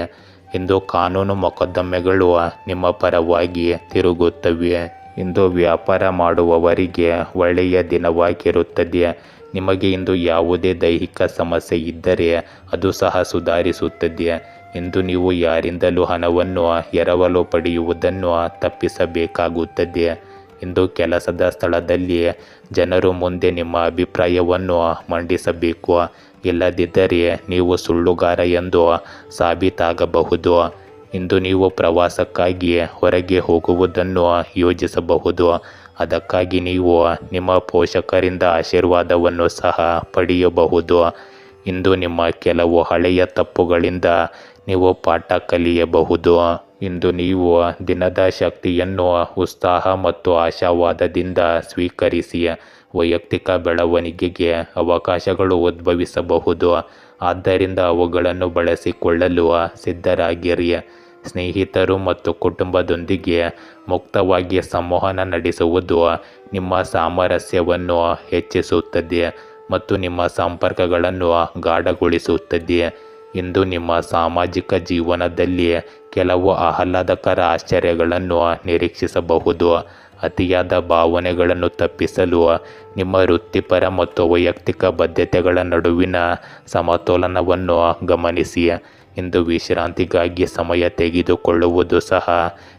ಇಂದು ಕಾನೂನು ಮೊಕದ್ದಮೆಗಳು ನಿಮ್ಮ ಪರವಾಗಿ ತಿರುಗುತ್ತವೆ. ಇಂದು ವ್ಯಾಪಾರ ಮಾಡುವವರಿಗೆ ಒಳ್ಳೆಯ ದಿನವಾಗಿರುತ್ತದೆ. ನಿಮಗೆ ಇಂದು ಯಾವುದೇ ದೈಹಿಕ ಸಮಸ್ಯೆ ಇದ್ದರೆ ಅದು ಸಹ ಸುಧಾರಿಸುತ್ತದೆ. ಇಂದು ನೀವು ಯಾರಿಂದಲೂ ಹಣವನ್ನು ಎರವಲು ಪಡೆಯುವುದನ್ನು ತಪ್ಪಿಸಬೇಕಾಗುತ್ತದೆ. ಇಂದು ಕೆಲಸದ ಸ್ಥಳದಲ್ಲಿ ಜನರು ಮುಂದೆ ನಿಮ್ಮ ಅಭಿಪ್ರಾಯವನ್ನು ಮಂಡಿಸಬೇಕು. ಇಲ್ಲದಿದ್ದರೆ ನೀವು ಸುಳ್ಳುಗಾರ ಎಂದು ಸಾಬೀತಾಗಬಹುದು. ಇಂದು ನೀವು ಪ್ರವಾಸಕ್ಕಾಗಿ ಹೊರಗೆ ಹೋಗುವುದನ್ನು ಯೋಜಿಸಬಹುದು. ಅದಕ್ಕಾಗಿ ನೀವು ನಿಮ್ಮ ಪೋಷಕರಿಂದ ಆಶೀರ್ವಾದವನ್ನು ಸಹ ಪಡೆಯಬಹುದು. ಇಂದು ನಿಮ್ಮ ಕೆಲವು ಹಳೆಯ ತಪ್ಪುಗಳಿಂದ ನೀವು ಪಾಠ ಕಲಿಯಬಹುದು. ಇಂದು ನೀವು ದಿನದ ಶಕ್ತಿಯನ್ನು ಉತ್ಸಾಹ ಮತ್ತು ಆಶಾವಾದದಿಂದ ಸ್ವೀಕರಿಸಿ. ವೈಯಕ್ತಿಕ ಬೆಳವಣಿಗೆಗೆ ಅವಕಾಶಗಳು ಉದ್ಭವಿಸಬಹುದು, ಆದ್ದರಿಂದ ಅವುಗಳನ್ನು ಬಳಸಿಕೊಳ್ಳಲು ಸಿದ್ಧರಾಗಿರಿ. ಸ್ನೇಹಿತರು ಮತ್ತು ಕುಟುಂಬದೊಂದಿಗೆ ಮುಕ್ತವಾಗಿ ಸಂವಹನ ನಡೆಸುವುದು ನಿಮ್ಮ ಸಾಮರಸ್ಯವನ್ನು ಹೆಚ್ಚಿಸುತ್ತದೆ ಮತ್ತು ನಿಮ್ಮ ಸಂಪರ್ಕಗಳನ್ನು ಗಾಢಗೊಳಿಸುತ್ತದೆ. ಇಂದು ನಿಮ್ಮ ಸಾಮಾಜಿಕ ಜೀವನದಲ್ಲಿ ಕೆಲವು ಆಹ್ಲಾದಕರ ಆಶ್ಚರ್ಯಗಳನ್ನು ನಿರೀಕ್ಷಿಸಬಹುದು. ಅತಿಯಾದ ಭಾವನೆಗಳನ್ನು ತಪ್ಪಿಸಲು ನಿಮ್ಮ ವೃತ್ತಿಪರ ಮತ್ತು ವೈಯಕ್ತಿಕ ಬದ್ಧತೆಗಳ ನಡುವಿನ ಸಮತೋಲನವನ್ನು ಗಮನಿಸಿ. ಇಂದು ವಿಶ್ರಾಂತಿಗಾಗಿ ಸಮಯ ತೆಗೆದುಕೊಳ್ಳುವುದು ಸಹ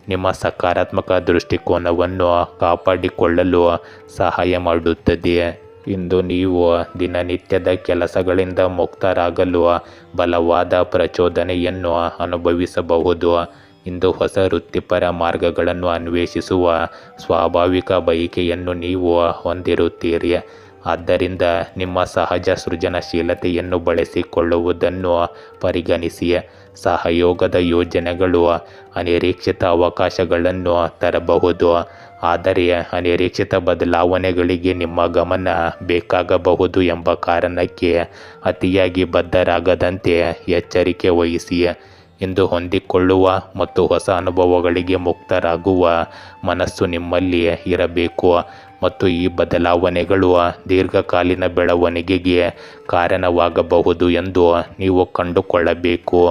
ನಿಮ್ಮ ಸಕಾರಾತ್ಮಕ ದೃಷ್ಟಿಕೋನವನ್ನು ಕಾಪಾಡಿಕೊಳ್ಳಲು ಸಹಾಯ ಮಾಡುತ್ತದೆ. ಇಂದು ನೀವು ದಿನನಿತ್ಯದ ಕೆಲಸಗಳಿಂದ ಮುಕ್ತರಾಗಲು ಬಲವಾದ ಪ್ರಚೋದನೆಯನ್ನು ಅನುಭವಿಸಬಹುದು. ಇಂದು ಹೊಸ ವೃತ್ತಿಪರ ಮಾರ್ಗಗಳನ್ನು ಅನ್ವೇಷಿಸುವ ಸ್ವಾಭಾವಿಕ ಬಯಕೆಯನ್ನು ನೀವು ಹೊಂದಿರುತ್ತೀರಿ. ಆದ್ದರಿಂದ ನಿಮ್ಮ ಸಹಜ ಸೃಜನಶೀಲತೆಯನ್ನು ಬಳಸಿಕೊಳ್ಳುವುದನ್ನು ಪರಿಗಣಿಸಿ. ಸಹಯೋಗದ ಯೋಜನೆಗಳು ಅನಿರೀಕ್ಷಿತ ಅವಕಾಶಗಳನ್ನು ತರಬಹುದು, ಆದರೆ ಅನಿರೀಕ್ಷಿತ ಬದಲಾವಣೆಗಳಿಗೆ ನಿಮ್ಮ ಗಮನ ಬೇಕಾಗಬಹುದು ಎಂಬ ಕಾರಣಕ್ಕೆ ಅತಿಯಾಗಿ ಬದ್ಧರಾಗದಂತೆ ಎಚ್ಚರಿಕೆ ವಹಿಸಿ. ಇಂದು ಹೊಂದಿಕೊಳ್ಳುವ ಮತ್ತು ಹೊಸ ಅನುಭವಗಳಿಗೆ ಮುಕ್ತರಾಗುವ ಮನಸ್ಸು ನಿಮ್ಮಲ್ಲಿ ಇರಬೇಕು ಮತ್ತು ಈ ಬದಲಾವಣೆಗಳು ದೀರ್ಘಕಾಲೀನ ಬೆಳವಣಿಗೆಗೆ ಕಾರಣವಾಗಬಹುದು ಎಂದು ನೀವು ಕಂಡುಕೊಳ್ಳಬೇಕು.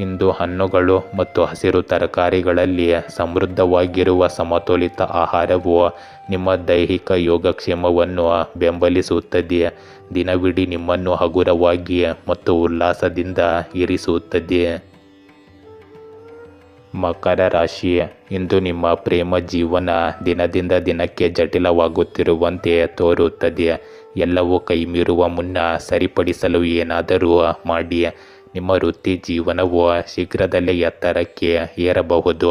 ಇಂದು ಹಣ್ಣುಗಳು ಮತ್ತು ಹಸಿರು ತರಕಾರಿಗಳಲ್ಲಿ ಸಮೃದ್ಧವಾಗಿರುವ ಸಮತೋಲಿತ ಆಹಾರವು ನಿಮ್ಮ ದೈಹಿಕ ಯೋಗಕ್ಷೇಮವನ್ನು ಬೆಂಬಲಿಸುತ್ತದೆ. ದಿನವಿಡೀ ನಿಮ್ಮನ್ನು ಹಗುರವಾಗಿ ಮತ್ತು ಉಲ್ಲಾಸದಿಂದ ಇರಿಸುತ್ತದೆ. ಮಕರ ರಾಶಿ, ಇಂದು ನಿಮ್ಮ ಪ್ರೇಮ ಜೀವನ ದಿನದಿಂದ ದಿನಕ್ಕೆ ಜಟಿಲವಾಗುತ್ತಿರುವಂತೆ ತೋರುತ್ತದೆ. ಎಲ್ಲವೂ ಕೈಮೀರುವ ಮುನ್ನ ಸರಿಪಡಿಸಲು ಏನಾದರೂ ಮಾಡಿ. ನಿಮ್ಮ ವೃತ್ತಿ ಜೀವನವು ಶೀಘ್ರದಲ್ಲೇ ಎತ್ತರಕ್ಕೆ ಏರಬಹುದು,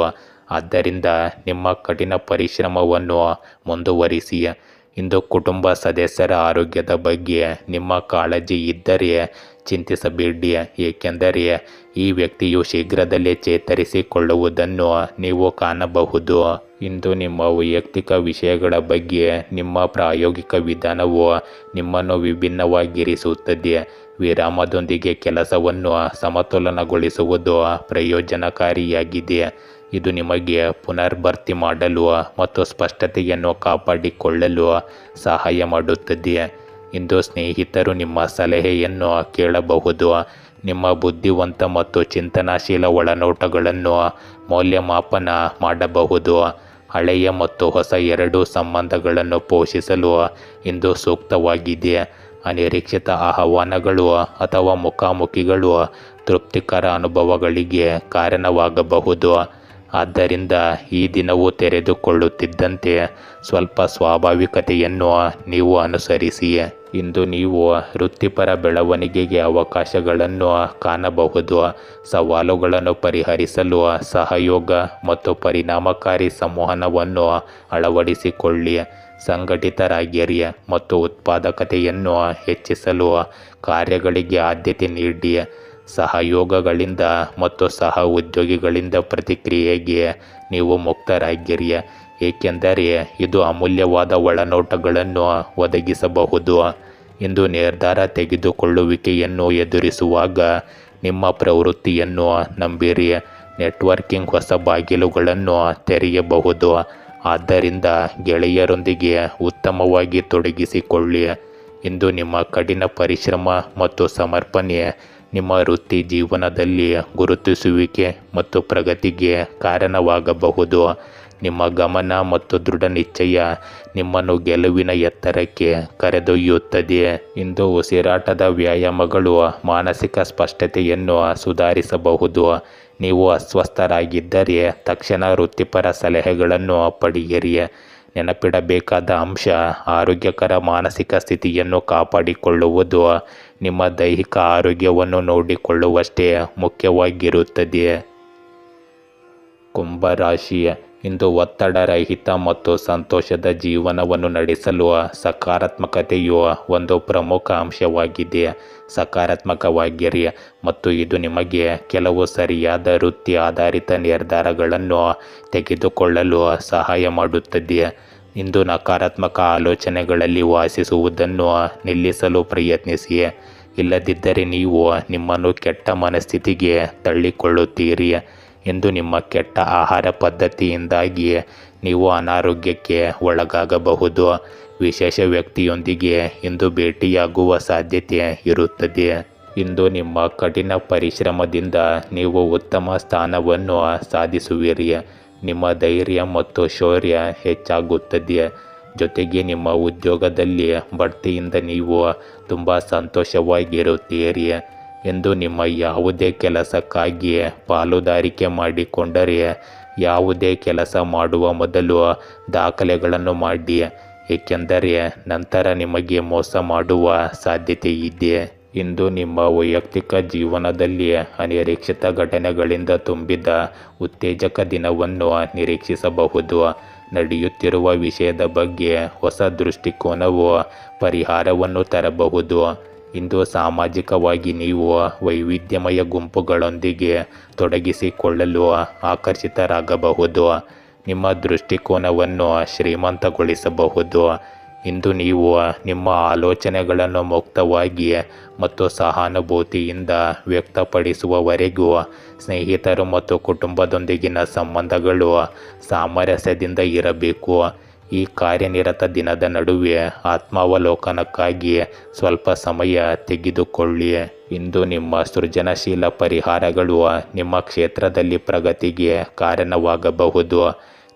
ಆದ್ದರಿಂದ ನಿಮ್ಮ ಕಠಿಣ ಪರಿಶ್ರಮವನ್ನು ಮುಂದುವರಿಸಿ. ಇಂದು ಕುಟುಂಬ ಸದಸ್ಯರ ಆರೋಗ್ಯದ ಬಗ್ಗೆ ನಿಮ್ಮ ಕಾಳಜಿ ಇದ್ದರೆ ಚಿಂತಿಸಬೇಡಿ, ಏಕೆಂದರೆ ಈ ವ್ಯಕ್ತಿಯು ಶೀಘ್ರದಲ್ಲೇ ಚೇತರಿಸಿಕೊಳ್ಳುವುದನ್ನು ನೀವು ಕಾಣಬಹುದು. ಇಂದು ನಿಮ್ಮ ವೈಯಕ್ತಿಕ ವಿಷಯಗಳ ಬಗ್ಗೆ ನಿಮ್ಮ ಪ್ರಾಯೋಗಿಕ ವಿಧಾನವು ನಿಮ್ಮನ್ನು ವಿಭಿನ್ನವಾಗಿರಿಸುತ್ತದೆ. ವಿರಾಮದೊಂದಿಗೆ ಕೆಲಸವನ್ನು ಸಮತೋಲನಗೊಳಿಸುವುದು ಪ್ರಯೋಜನಕಾರಿಯಾಗಿದೆ. ಇದು ನಿಮಗೆ ಪುನರ್ಭರ್ತಿ ಮಾಡಲು ಮತ್ತು ಸ್ಪಷ್ಟತೆಯನ್ನು ಕಾಪಾಡಿಕೊಳ್ಳಲು ಸಹಾಯ ಮಾಡುತ್ತದೆ. ಇಂದು ಸ್ನೇಹಿತರು ನಿಮ್ಮ ಸಲಹೆಯನ್ನು ಕೇಳಬಹುದು. ನಿಮ್ಮ ಬುದ್ಧಿವಂತ ಮತ್ತು ಚಿಂತನಾಶೀಲ ಒಳನೋಟಗಳನ್ನು ಮೌಲ್ಯಮಾಪನ ಮಾಡಬಹುದು. ಹಳೆಯ ಮತ್ತು ಹೊಸ ಎರಡೂ ಸಂಬಂಧಗಳನ್ನು ಪೋಷಿಸಲು ಇಂದು ಸೂಕ್ತವಾಗಿದೆ. ಅನಿರೀಕ್ಷಿತ ಆಹ್ವಾನಗಳು ಅಥವಾ ಮುಖಾಮುಖಿಗಳು ತೃಪ್ತಿಕರ ಅನುಭವಗಳಿಗೆ ಕಾರಣವಾಗಬಹುದು. ಆದ್ದರಿಂದ ಈ ದಿನವು ತೆರೆದುಕೊಳ್ಳುತ್ತಿದ್ದಂತೆ ಸ್ವಲ್ಪ ಸ್ವಾಭಾವಿಕತೆಯನ್ನು ನೀವು ಅನುಸರಿಸಿ. ಇಂದು ನೀವು ವೃತ್ತಿಪರ ಬೆಳವಣಿಗೆಗೆ ಅವಕಾಶಗಳನ್ನು ಕಾಣಬಹುದು. ಸವಾಲುಗಳನ್ನು ಪರಿಹರಿಸಲು ಸಹಯೋಗ ಮತ್ತು ಪರಿಣಾಮಕಾರಿ ಸಂವಹನವನ್ನು ಅಳವಡಿಸಿಕೊಳ್ಳಿ. ಸಂಘಟಿತರಾಗಿರಿ ಮತ್ತು ಉತ್ಪಾದಕತೆಯನ್ನು ಹೆಚ್ಚಿಸಲು ಕಾರ್ಯಗಳಿಗೆ ಆದ್ಯತೆ ನೀಡಿ. ಸಹಯೋಗಗಳಿಂದ ಮತ್ತು ಸಹ ಉದ್ಯೋಗಿಗಳಿಂದ ಪ್ರತಿಕ್ರಿಯೆಗೆ ನೀವು ಮುಕ್ತರಾಗಿರಿ, ಏಕೆಂದರೆ ಇದು ಅಮೂಲ್ಯವಾದ ಒಳನೋಟಗಳನ್ನು ಒದಗಿಸಬಹುದು. ಇಂದು ನಿರ್ಧಾರ ತೆಗೆದುಕೊಳ್ಳುವಿಕೆಯನ್ನು ಎದುರಿಸುವಾಗ ನಿಮ್ಮ ಪ್ರವೃತ್ತಿಯನ್ನು ನಂಬಿರಿ. ನೆಟ್ವರ್ಕಿಂಗ್ ಹೊಸ ಬಾಗಿಲುಗಳನ್ನು ತೆರೆಯಬಹುದು, ಆದ್ದರಿಂದ ಗೆಳೆಯರೊಂದಿಗೆ ಉತ್ತಮವಾಗಿ ತೊಡಗಿಸಿಕೊಳ್ಳಿ. ಇಂದು ನಿಮ್ಮ ಕಠಿಣ ಪರಿಶ್ರಮ ಮತ್ತು ಸಮರ್ಪಣೆ ನಿಮ್ಮ ವೃತ್ತಿ ಜೀವನದಲ್ಲಿ ಗುರುತಿಸುವಿಕೆ ಮತ್ತು ಪ್ರಗತಿಗೆ ಕಾರಣವಾಗಬಹುದು. ನಿಮ್ಮ ಗಮನ ಮತ್ತು ದೃಢ ನಿಶ್ಚಯ ನಿಮ್ಮನ್ನು ಗೆಲುವಿನ ಎತ್ತರಕ್ಕೆ ಕರೆದೊಯ್ಯುತ್ತದೆ. ಇಂದು ಉಸಿರಾಟದ ವ್ಯಾಯಾಮಗಳು ಮಾನಸಿಕ ಸ್ಪಷ್ಟತೆಯನ್ನು ಸುಧಾರಿಸಬಹುದು. ನೀವು ಅಸ್ವಸ್ಥರಾಗಿದ್ದರೆ ತಕ್ಷಣ ವೃತ್ತಿಪರ ಸಲಹೆಗಳನ್ನು ಪಡೆಯಿರಿ. ನೆನಪಿಡಬೇಕಾದ ಅಂಶ, ಆರೋಗ್ಯಕರ ಮಾನಸಿಕ ಸ್ಥಿತಿಯನ್ನು ಕಾಪಾಡಿಕೊಳ್ಳುವುದು ನಿಮ್ಮ ದೈಹಿಕ ಆರೋಗ್ಯವನ್ನು ನೋಡಿಕೊಳ್ಳುವಷ್ಟೇ ಮುಖ್ಯವಾಗಿರುತ್ತದೆ. ಕುಂಭರಾಶಿ, ಇಂದು ಒತ್ತಡರಹಿತ ಮತ್ತು ಸಂತೋಷದ ಜೀವನವನ್ನು ನಡೆಸಲು ಸಕಾರಾತ್ಮಕತೆಯು ಒಂದು ಪ್ರಮುಖ ಅಂಶವಾಗಿದೆ. ಸಕಾರಾತ್ಮಕವಾಗಿರಿ ಮತ್ತು ಇದು ನಿಮಗೆ ಕೆಲವು ಸರಿಯಾದ ವೃತ್ತಿ ಆಧಾರಿತ ನಿರ್ಧಾರಗಳನ್ನು ತೆಗೆದುಕೊಳ್ಳಲು ಸಹಾಯ ಮಾಡುತ್ತದೆ. ಇಂದು ನಕಾರಾತ್ಮಕ ಆಲೋಚನೆಗಳಲ್ಲಿ ವಾಸಿಸುವುದನ್ನು ನಿಲ್ಲಿಸಲು ಪ್ರಯತ್ನಿಸಿ, ಇಲ್ಲದಿದ್ದರೆ ನೀವು ನಿಮ್ಮನ್ನು ಕೆಟ್ಟ ಮನಸ್ಥಿತಿಗೆ ತಳ್ಳಿಕೊಳ್ಳುತ್ತೀರಿ. ಇಂದು ನಿಮ್ಮ ಕೆಟ್ಟ ಆಹಾರ ಪದ್ಧತಿಯಿಂದಾಗಿ ನೀವು ಅನಾರೋಗ್ಯಕ್ಕೆ ಒಳಗಾಗಬಹುದು. ವಿಶೇಷ ವ್ಯಕ್ತಿಯೊಂದಿಗೆ ಇಂದು ಭೇಟಿಯಾಗುವ ಸಾಧ್ಯತೆ ಇರುತ್ತದೆ. ಇಂದು ನಿಮ್ಮ ಕಠಿಣ ಪರಿಶ್ರಮದಿಂದ ನೀವು ಉತ್ತಮ ಸ್ಥಾನವನ್ನು ಸಾಧಿಸುವಿರಿ. ನಿಮ್ಮ ಧೈರ್ಯ ಮತ್ತು ಶೌರ್ಯ ಹೆಚ್ಚಾಗುತ್ತದೆ. ಜೊತೆಗೆ ನಿಮ್ಮ ಉದ್ಯೋಗದಲ್ಲಿ ಬಡ್ತಿಯಿಂದ ನೀವು ತುಂಬ ಸಂತೋಷವಾಗಿರುತ್ತೀರಿ. ಎಂದು ನಿಮ್ಮ ಯಾವುದೇ ಕೆಲಸಕ್ಕಾಗಿ ಪಾಲುದಾರಿಕೆ ಮಾಡಿಕೊಂಡರೆ ಯಾವುದೇ ಕೆಲಸ ಮಾಡುವ ಮೊದಲು ದಾಖಲೆಗಳನ್ನು ಮಾಡಿ, ಏಕೆಂದರೆ ನಂತರ ನಿಮಗೆ ಮೋಸ ಮಾಡುವ ಸಾಧ್ಯತೆ ಇದೆ. ಇಂದು ನಿಮ್ಮ ವೈಯಕ್ತಿಕ ಜೀವನದಲ್ಲಿ ಅನಿರೀಕ್ಷಿತ ಘಟನೆಗಳಿಂದ ತುಂಬಿದ ಉತ್ತೇಜಕ ದಿನವನ್ನು ನಿರೀಕ್ಷಿಸಬಹುದು. ನಡೆಯುತ್ತಿರುವ ವಿಷಯದ ಬಗ್ಗೆ ಹೊಸ ದೃಷ್ಟಿಕೋನವು ಪರಿಹಾರವನ್ನು ತರಬಹುದು. ಇಂದು ಸಾಮಾಜಿಕವಾಗಿ ನೀವು ವೈವಿಧ್ಯಮಯ ಗುಂಪುಗಳೊಂದಿಗೆ ತೊಡಗಿಸಿಕೊಳ್ಳಲು ಆಕರ್ಷಿತರಾಗಬಹುದು. ನಿಮ್ಮ ದೃಷ್ಟಿಕೋನವನ್ನು ಶ್ರೀಮಂತಗೊಳಿಸಬಹುದು. ಇಂದು ನೀವು ನಿಮ್ಮ ಆಲೋಚನೆಗಳನ್ನು ಮುಕ್ತವಾಗಿ ಮತ್ತು ಸಹಾನುಭೂತಿಯಿಂದ ವ್ಯಕ್ತಪಡಿಸುವವರೆಗೂ ಸ್ನೇಹಿತರು ಮತ್ತು ಕುಟುಂಬದೊಂದಿಗಿನ ಸಂಬಂಧಗಳು ಸಾಮರಸ್ಯದಿಂದ ಇರಬೇಕು. ಈ ಕಾರ್ಯನಿರತ ದಿನದ ನಡುವೆ ಆತ್ಮಾವಲೋಕನಕ್ಕಾಗಿ ಸ್ವಲ್ಪ ಸಮಯ ತೆಗೆದುಕೊಳ್ಳಿ. ಇಂದು ನಿಮ್ಮ ಸೃಜನಶೀಲ ಪರಿಹಾರಗಳು ನಿಮ್ಮ ಕ್ಷೇತ್ರದಲ್ಲಿ ಪ್ರಗತಿಗೆ ಕಾರಣವಾಗಬಹುದು.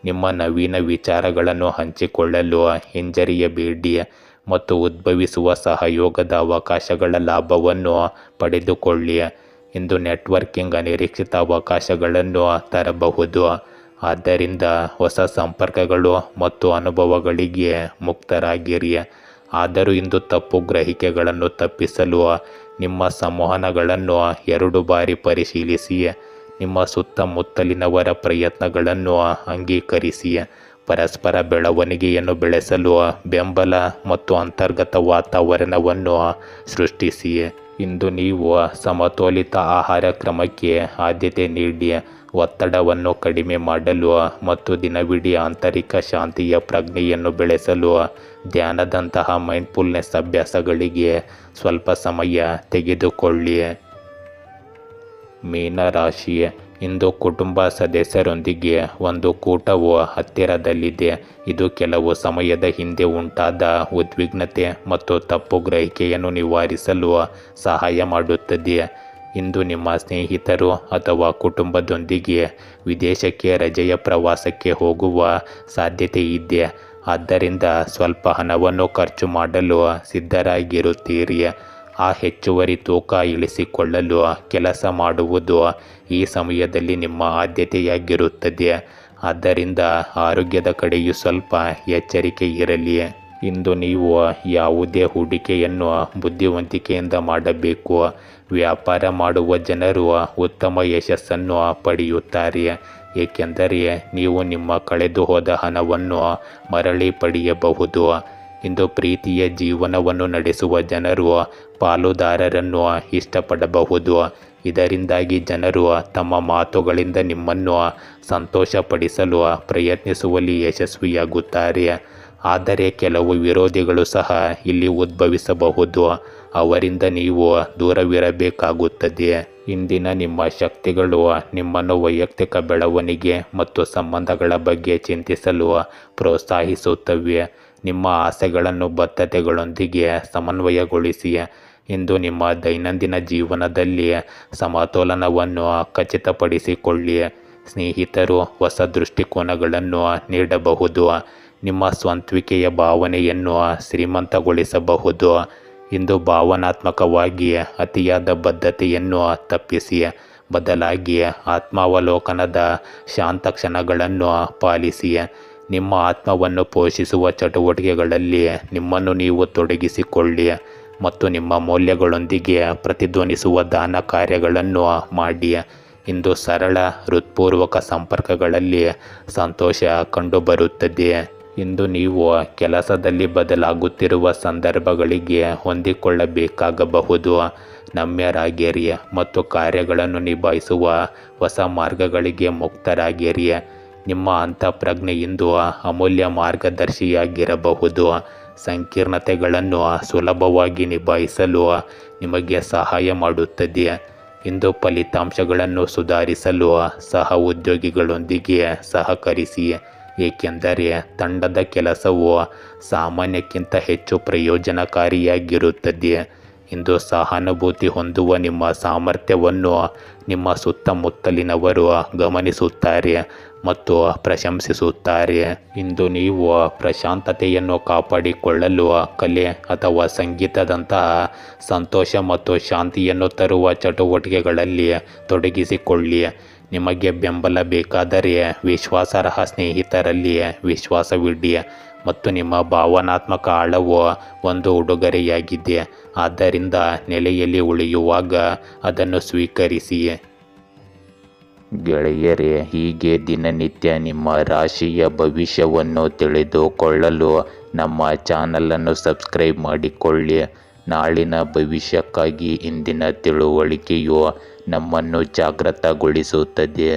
ನಿಮ್ಮ ನವೀನ ವಿಚಾರಗಳನ್ನು ಹಂಚಿಕೊಳ್ಳಲು ಹಿಂಜರಿಯಬೇಡಿ ಮತ್ತು ಉದ್ಭವಿಸುವ ಸಹಯೋಗದ ಅವಕಾಶಗಳ ಲಾಭವನ್ನು ಪಡೆದುಕೊಳ್ಳಿ. ಇಂದು ನೆಟ್ವರ್ಕಿಂಗ್ ಅನಿರೀಕ್ಷಿತ ಅವಕಾಶಗಳನ್ನು ತರಬಹುದು, ಆದ್ದರಿಂದ ಹೊಸ ಸಂಪರ್ಕಗಳು ಮತ್ತು ಅನುಭವಗಳಿಗೆ ಮುಕ್ತರಾಗಿರಿ. ಆದರೂ ಇಂದು ತಪ್ಪು ಗ್ರಹಿಕೆಗಳನ್ನು ತಪ್ಪಿಸಲು ನಿಮ್ಮ ಸಂವಹನಗಳನ್ನು 2 ಬಾರಿ ಪರಿಶೀಲಿಸಿ. ನಿಮ್ಮ ಸುತ್ತಮುತ್ತಲಿನವರ ಪ್ರಯತ್ನಗಳನ್ನು ಅಂಗೀಕರಿಸಿ ಪರಸ್ಪರ ಬೆಳವಣಿಗೆಯನ್ನು ಬೆಳೆಸಲು ಬೆಂಬಲ ಮತ್ತು ಅಂತರ್ಗತ ವಾತಾವರಣವನ್ನು ಸೃಷ್ಟಿಸಿ. ಇಂದು ನೀವು ಸಮತೋಲಿತ ಆಹಾರ ಕ್ರಮಕ್ಕೆ ಆದ್ಯತೆ ನೀಡಿ ಒತ್ತಡವನ್ನು ಕಡಿಮೆ ಮಾಡಲು ಮತ್ತು ದಿನವಿಡೀ ಆಂತರಿಕ ಶಾಂತಿಯ ಪ್ರಜ್ಞೆಯನ್ನು ಬೆಳೆಸಲು ಧ್ಯಾನದಂತಹ ಮೈಂಡ್ಫುಲ್ನೆಸ್ ಅಭ್ಯಾಸಗಳಿಗೆ ಸ್ವಲ್ಪ ಸಮಯ ತೆಗೆದುಕೊಳ್ಳಿ. ಮೀನರಾಶಿ, ಇಂದು ಕುಟುಂಬ ಸದಸ್ಯರೊಂದಿಗೆ ಒಂದು ಕೂಟವು ಹತ್ತಿರದಲ್ಲಿದೆ. ಇದು ಕೆಲವು ಸಮಯದ ಹಿಂದೆ ಉಂಟಾದ ಉದ್ವಿಗ್ನತೆ ಮತ್ತು ತಪ್ಪು ಗ್ರಹಿಕೆಯನ್ನು ನಿವಾರಿಸಲು ಸಹಾಯ ಮಾಡುತ್ತದೆ. ಇಂದು ನಿಮ್ಮ ಸ್ನೇಹಿತರು ಅಥವಾ ಕುಟುಂಬದೊಂದಿಗೆ ವಿದೇಶಕ್ಕೆ ರಜೆಯ ಪ್ರವಾಸಕ್ಕೆ ಹೋಗುವ ಸಾಧ್ಯತೆ ಇದೆ. ಆದ್ದರಿಂದ ಸ್ವಲ್ಪ ಹಣವನ್ನು ಖರ್ಚು ಮಾಡಲು ಸಿದ್ಧರಾಗಿರುತ್ತೀರಿ. ಆ ಹೆಚ್ಚುವರಿ ತೂಕ ಇಳಿಸಿಕೊಳ್ಳಲು ಕೆಲಸ ಮಾಡುವುದು ಈ ಸಮಯದಲ್ಲಿ ನಿಮ್ಮ ಆದ್ಯತೆಯಾಗಿರುತ್ತದೆ. ಆದ್ದರಿಂದ ಆರೋಗ್ಯದ ಕಡೆಯೂ ಸ್ವಲ್ಪ ಎಚ್ಚರಿಕೆ ಇರಲಿ. ಇಂದು ನೀವು ಯಾವುದೇ ಹೂಡಿಕೆಯನ್ನು ಬುದ್ಧಿವಂತಿಕೆಯಿಂದ ಮಾಡಬೇಕು. ವ್ಯಾಪಾರ ಮಾಡುವ ಜನರು ಉತ್ತಮ ಯಶಸ್ಸನ್ನು ಪಡೆಯುತ್ತಾರೆ, ಏಕೆಂದರೆ ನೀವು ನಿಮ್ಮ ಕಳೆದುಹೋದ ಹಣವನ್ನು ಮರಳಿ ಪಡೆಯಬಹುದು. ಇಂದು ಪ್ರೀತಿಯ ಜೀವನವನ್ನು ನಡೆಸುವ ಜನರು ಪಾಲುದಾರರನ್ನು ಇಷ್ಟಪಡಬಹುದು. ಇದರಿಂದಾಗಿ ಜನರು ತಮ್ಮ ಮಾತುಗಳಿಂದ ನಿಮ್ಮನ್ನು ಸಂತೋಷಪಡಿಸಲು ಪ್ರಯತ್ನಿಸುವಲ್ಲಿ ಯಶಸ್ವಿಯಾಗುತ್ತಾರೆ. ಆದರೆ ಕೆಲವು ವಿರೋಧಿಗಳು ಸಹ ಇಲ್ಲಿ ಉದ್ಭವಿಸಬಹುದು. ಅವರಿಂದ ನೀವು ದೂರವಿರಬೇಕಾಗುತ್ತದೆ. ಇಂದಿನ ನಿಮ್ಮ ಶಕ್ತಿಗಳು ನಿಮ್ಮನ್ನು ವೈಯಕ್ತಿಕ ಬೆಳವಣಿಗೆ ಮತ್ತು ಸಂಬಂಧಗಳ ಬಗ್ಗೆ ಚಿಂತಿಸಲು ಪ್ರೋತ್ಸಾಹಿಸುತ್ತವೆ. ನಿಮ್ಮ ಆಸೆಗಳನ್ನು ಬದ್ಧತೆಗಳೊಂದಿಗೆ ಸಮನ್ವಯಗೊಳಿಸಿ. ಇಂದು ನಿಮ್ಮ ದೈನಂದಿನ ಜೀವನದಲ್ಲಿ ಸಮತೋಲನವನ್ನು ಖಚಿತಪಡಿಸಿಕೊಳ್ಳಿ. ಸ್ನೇಹಿತರು ಹೊಸ ದೃಷ್ಟಿಕೋನಗಳನ್ನು ನೀಡಬಹುದು, ನಿಮ್ಮ ಸ್ವಂತಿಕೆಯ ಭಾವನೆಯನ್ನು ಶ್ರೀಮಂತಗೊಳಿಸಬಹುದು. ಇಂದು ಭಾವನಾತ್ಮಕವಾಗಿ ಅತಿಯಾದ ಬದ್ಧತೆಯನ್ನು ತಪ್ಪಿಸಿ, ಬದಲಾಗಿ ಆತ್ಮಾವಲೋಕನದ ಶಾಂತ ಕ್ಷಣಗಳನ್ನು ಪಾಲಿಸಿ. ನಿಮ್ಮ ಆತ್ಮವನ್ನು ಪೋಷಿಸುವ ಚಟುವಟಿಕೆಗಳಲ್ಲಿ ನಿಮ್ಮನ್ನು ನೀವು ತೊಡಗಿಸಿಕೊಳ್ಳಿ ಮತ್ತು ನಿಮ್ಮ ಮೌಲ್ಯಗಳೊಂದಿಗೆ ಪ್ರತಿಧ್ವನಿಸುವ ದಾನ ಕಾರ್ಯಗಳನ್ನು ಮಾಡಿ. ಇಂದು ಸರಳ ಹೃತ್ಪೂರ್ವಕ ಸಂಪರ್ಕಗಳಲ್ಲಿ ಸಂತೋಷ ಕಂಡುಬರುತ್ತದೆ. ಇಂದು ನೀವು ಕೆಲಸದಲ್ಲಿ ಬದಲಾಗುತ್ತಿರುವ ಸಂದರ್ಭಗಳಿಗೆ ಹೊಂದಿಕೊಳ್ಳಬೇಕಾಗಬಹುದು. ನಮ್ಯರಾಗಿರಿ ಮತ್ತು ಕಾರ್ಯಗಳನ್ನು ನಿಭಾಯಿಸುವ ಹೊಸ ಮಾರ್ಗಗಳಿಗೆ ಮುಕ್ತರಾಗಿರಿ. ನಿಮ್ಮ ಅಂತಃಪ್ರಜ್ಞೆ ಇಂದು ಅಮೂಲ್ಯ ಮಾರ್ಗದರ್ಶಿಯಾಗಿರಬಹುದು. ಸಂಕೀರ್ಣತೆಗಳನ್ನು ಸುಲಭವಾಗಿ ನಿಭಾಯಿಸಲು ನಿಮಗೆ ಸಹಾಯ ಮಾಡುತ್ತದೆ. ಇಂದು ಫಲಿತಾಂಶಗಳನ್ನು ಸುಧಾರಿಸಲು ಸಹ ಉದ್ಯೋಗಿಗಳೊಂದಿಗೆ ಸಹಕರಿಸಿ, ಏಕೆಂದರೆ ತಂಡದ ಕೆಲಸವು ಸಾಮಾನ್ಯಕ್ಕಿಂತ ಹೆಚ್ಚು ಪ್ರಯೋಜನಕಾರಿಯಾಗಿರುತ್ತದೆ. ಇಂದು ಸಹಾನುಭೂತಿ ಹೊಂದುವ ನಿಮ್ಮ ಸಾಮರ್ಥ್ಯವನ್ನು ನಿಮ್ಮ ಸುತ್ತಮುತ್ತಲಿನವರು ಗಮನಿಸುತ್ತಾರೆ ಮತ್ತು ಪ್ರಶಂಸಿಸುತ್ತಾರೆ. ಇಂದು ನೀವು ಪ್ರಶಾಂತತೆಯನ್ನು ಕಾಪಾಡಿಕೊಳ್ಳಲು ಕಲೆ ಅಥವಾ ಸಂಗೀತದಂತಹ ಸಂತೋಷ ಮತ್ತು ಶಾಂತಿಯನ್ನು ತರುವ ಚಟುವಟಿಕೆಗಳಲ್ಲಿ ತೊಡಗಿಸಿಕೊಳ್ಳಿ. ನಿಮಗೆ ಬೆಂಬಲ ಬೇಕಾದರೆ ವಿಶ್ವಾಸಾರ್ಹ ಸ್ನೇಹಿತರಲ್ಲಿ ವಿಶ್ವಾಸವಿಡಿ ಮತ್ತು ನಿಮ್ಮ ಭಾವನಾತ್ಮಕ ಆಳವು ಒಂದು ಉಡುಗೊರೆಯಾಗಿದೆ. ಆದ್ದರಿಂದ ನೆಲೆಯಲ್ಲಿ ಉಳಿಯುವಾಗ ಅದನ್ನು ಸ್ವೀಕರಿಸಿ. ಗೆಳೆಯರೇ, ಹೀಗೆ ದಿನನಿತ್ಯ ನಿಮ್ಮ ರಾಶಿಯ ಭವಿಷ್ಯವನ್ನು ತಿಳಿದುಕೊಳ್ಳಲು ನಮ್ಮ ಚಾನಲನ್ನು ಸಬ್ಸ್ಕ್ರೈಬ್ ಮಾಡಿಕೊಳ್ಳಿ. ನಾಳಿನ ಭವಿಷ್ಯಕ್ಕಾಗಿ ಇಂದಿನ ತಿಳುವಳಿಕೆಯು ನಮ್ಮನ್ನು ಜಾಗೃತಗೊಳಿಸುತ್ತದೆ.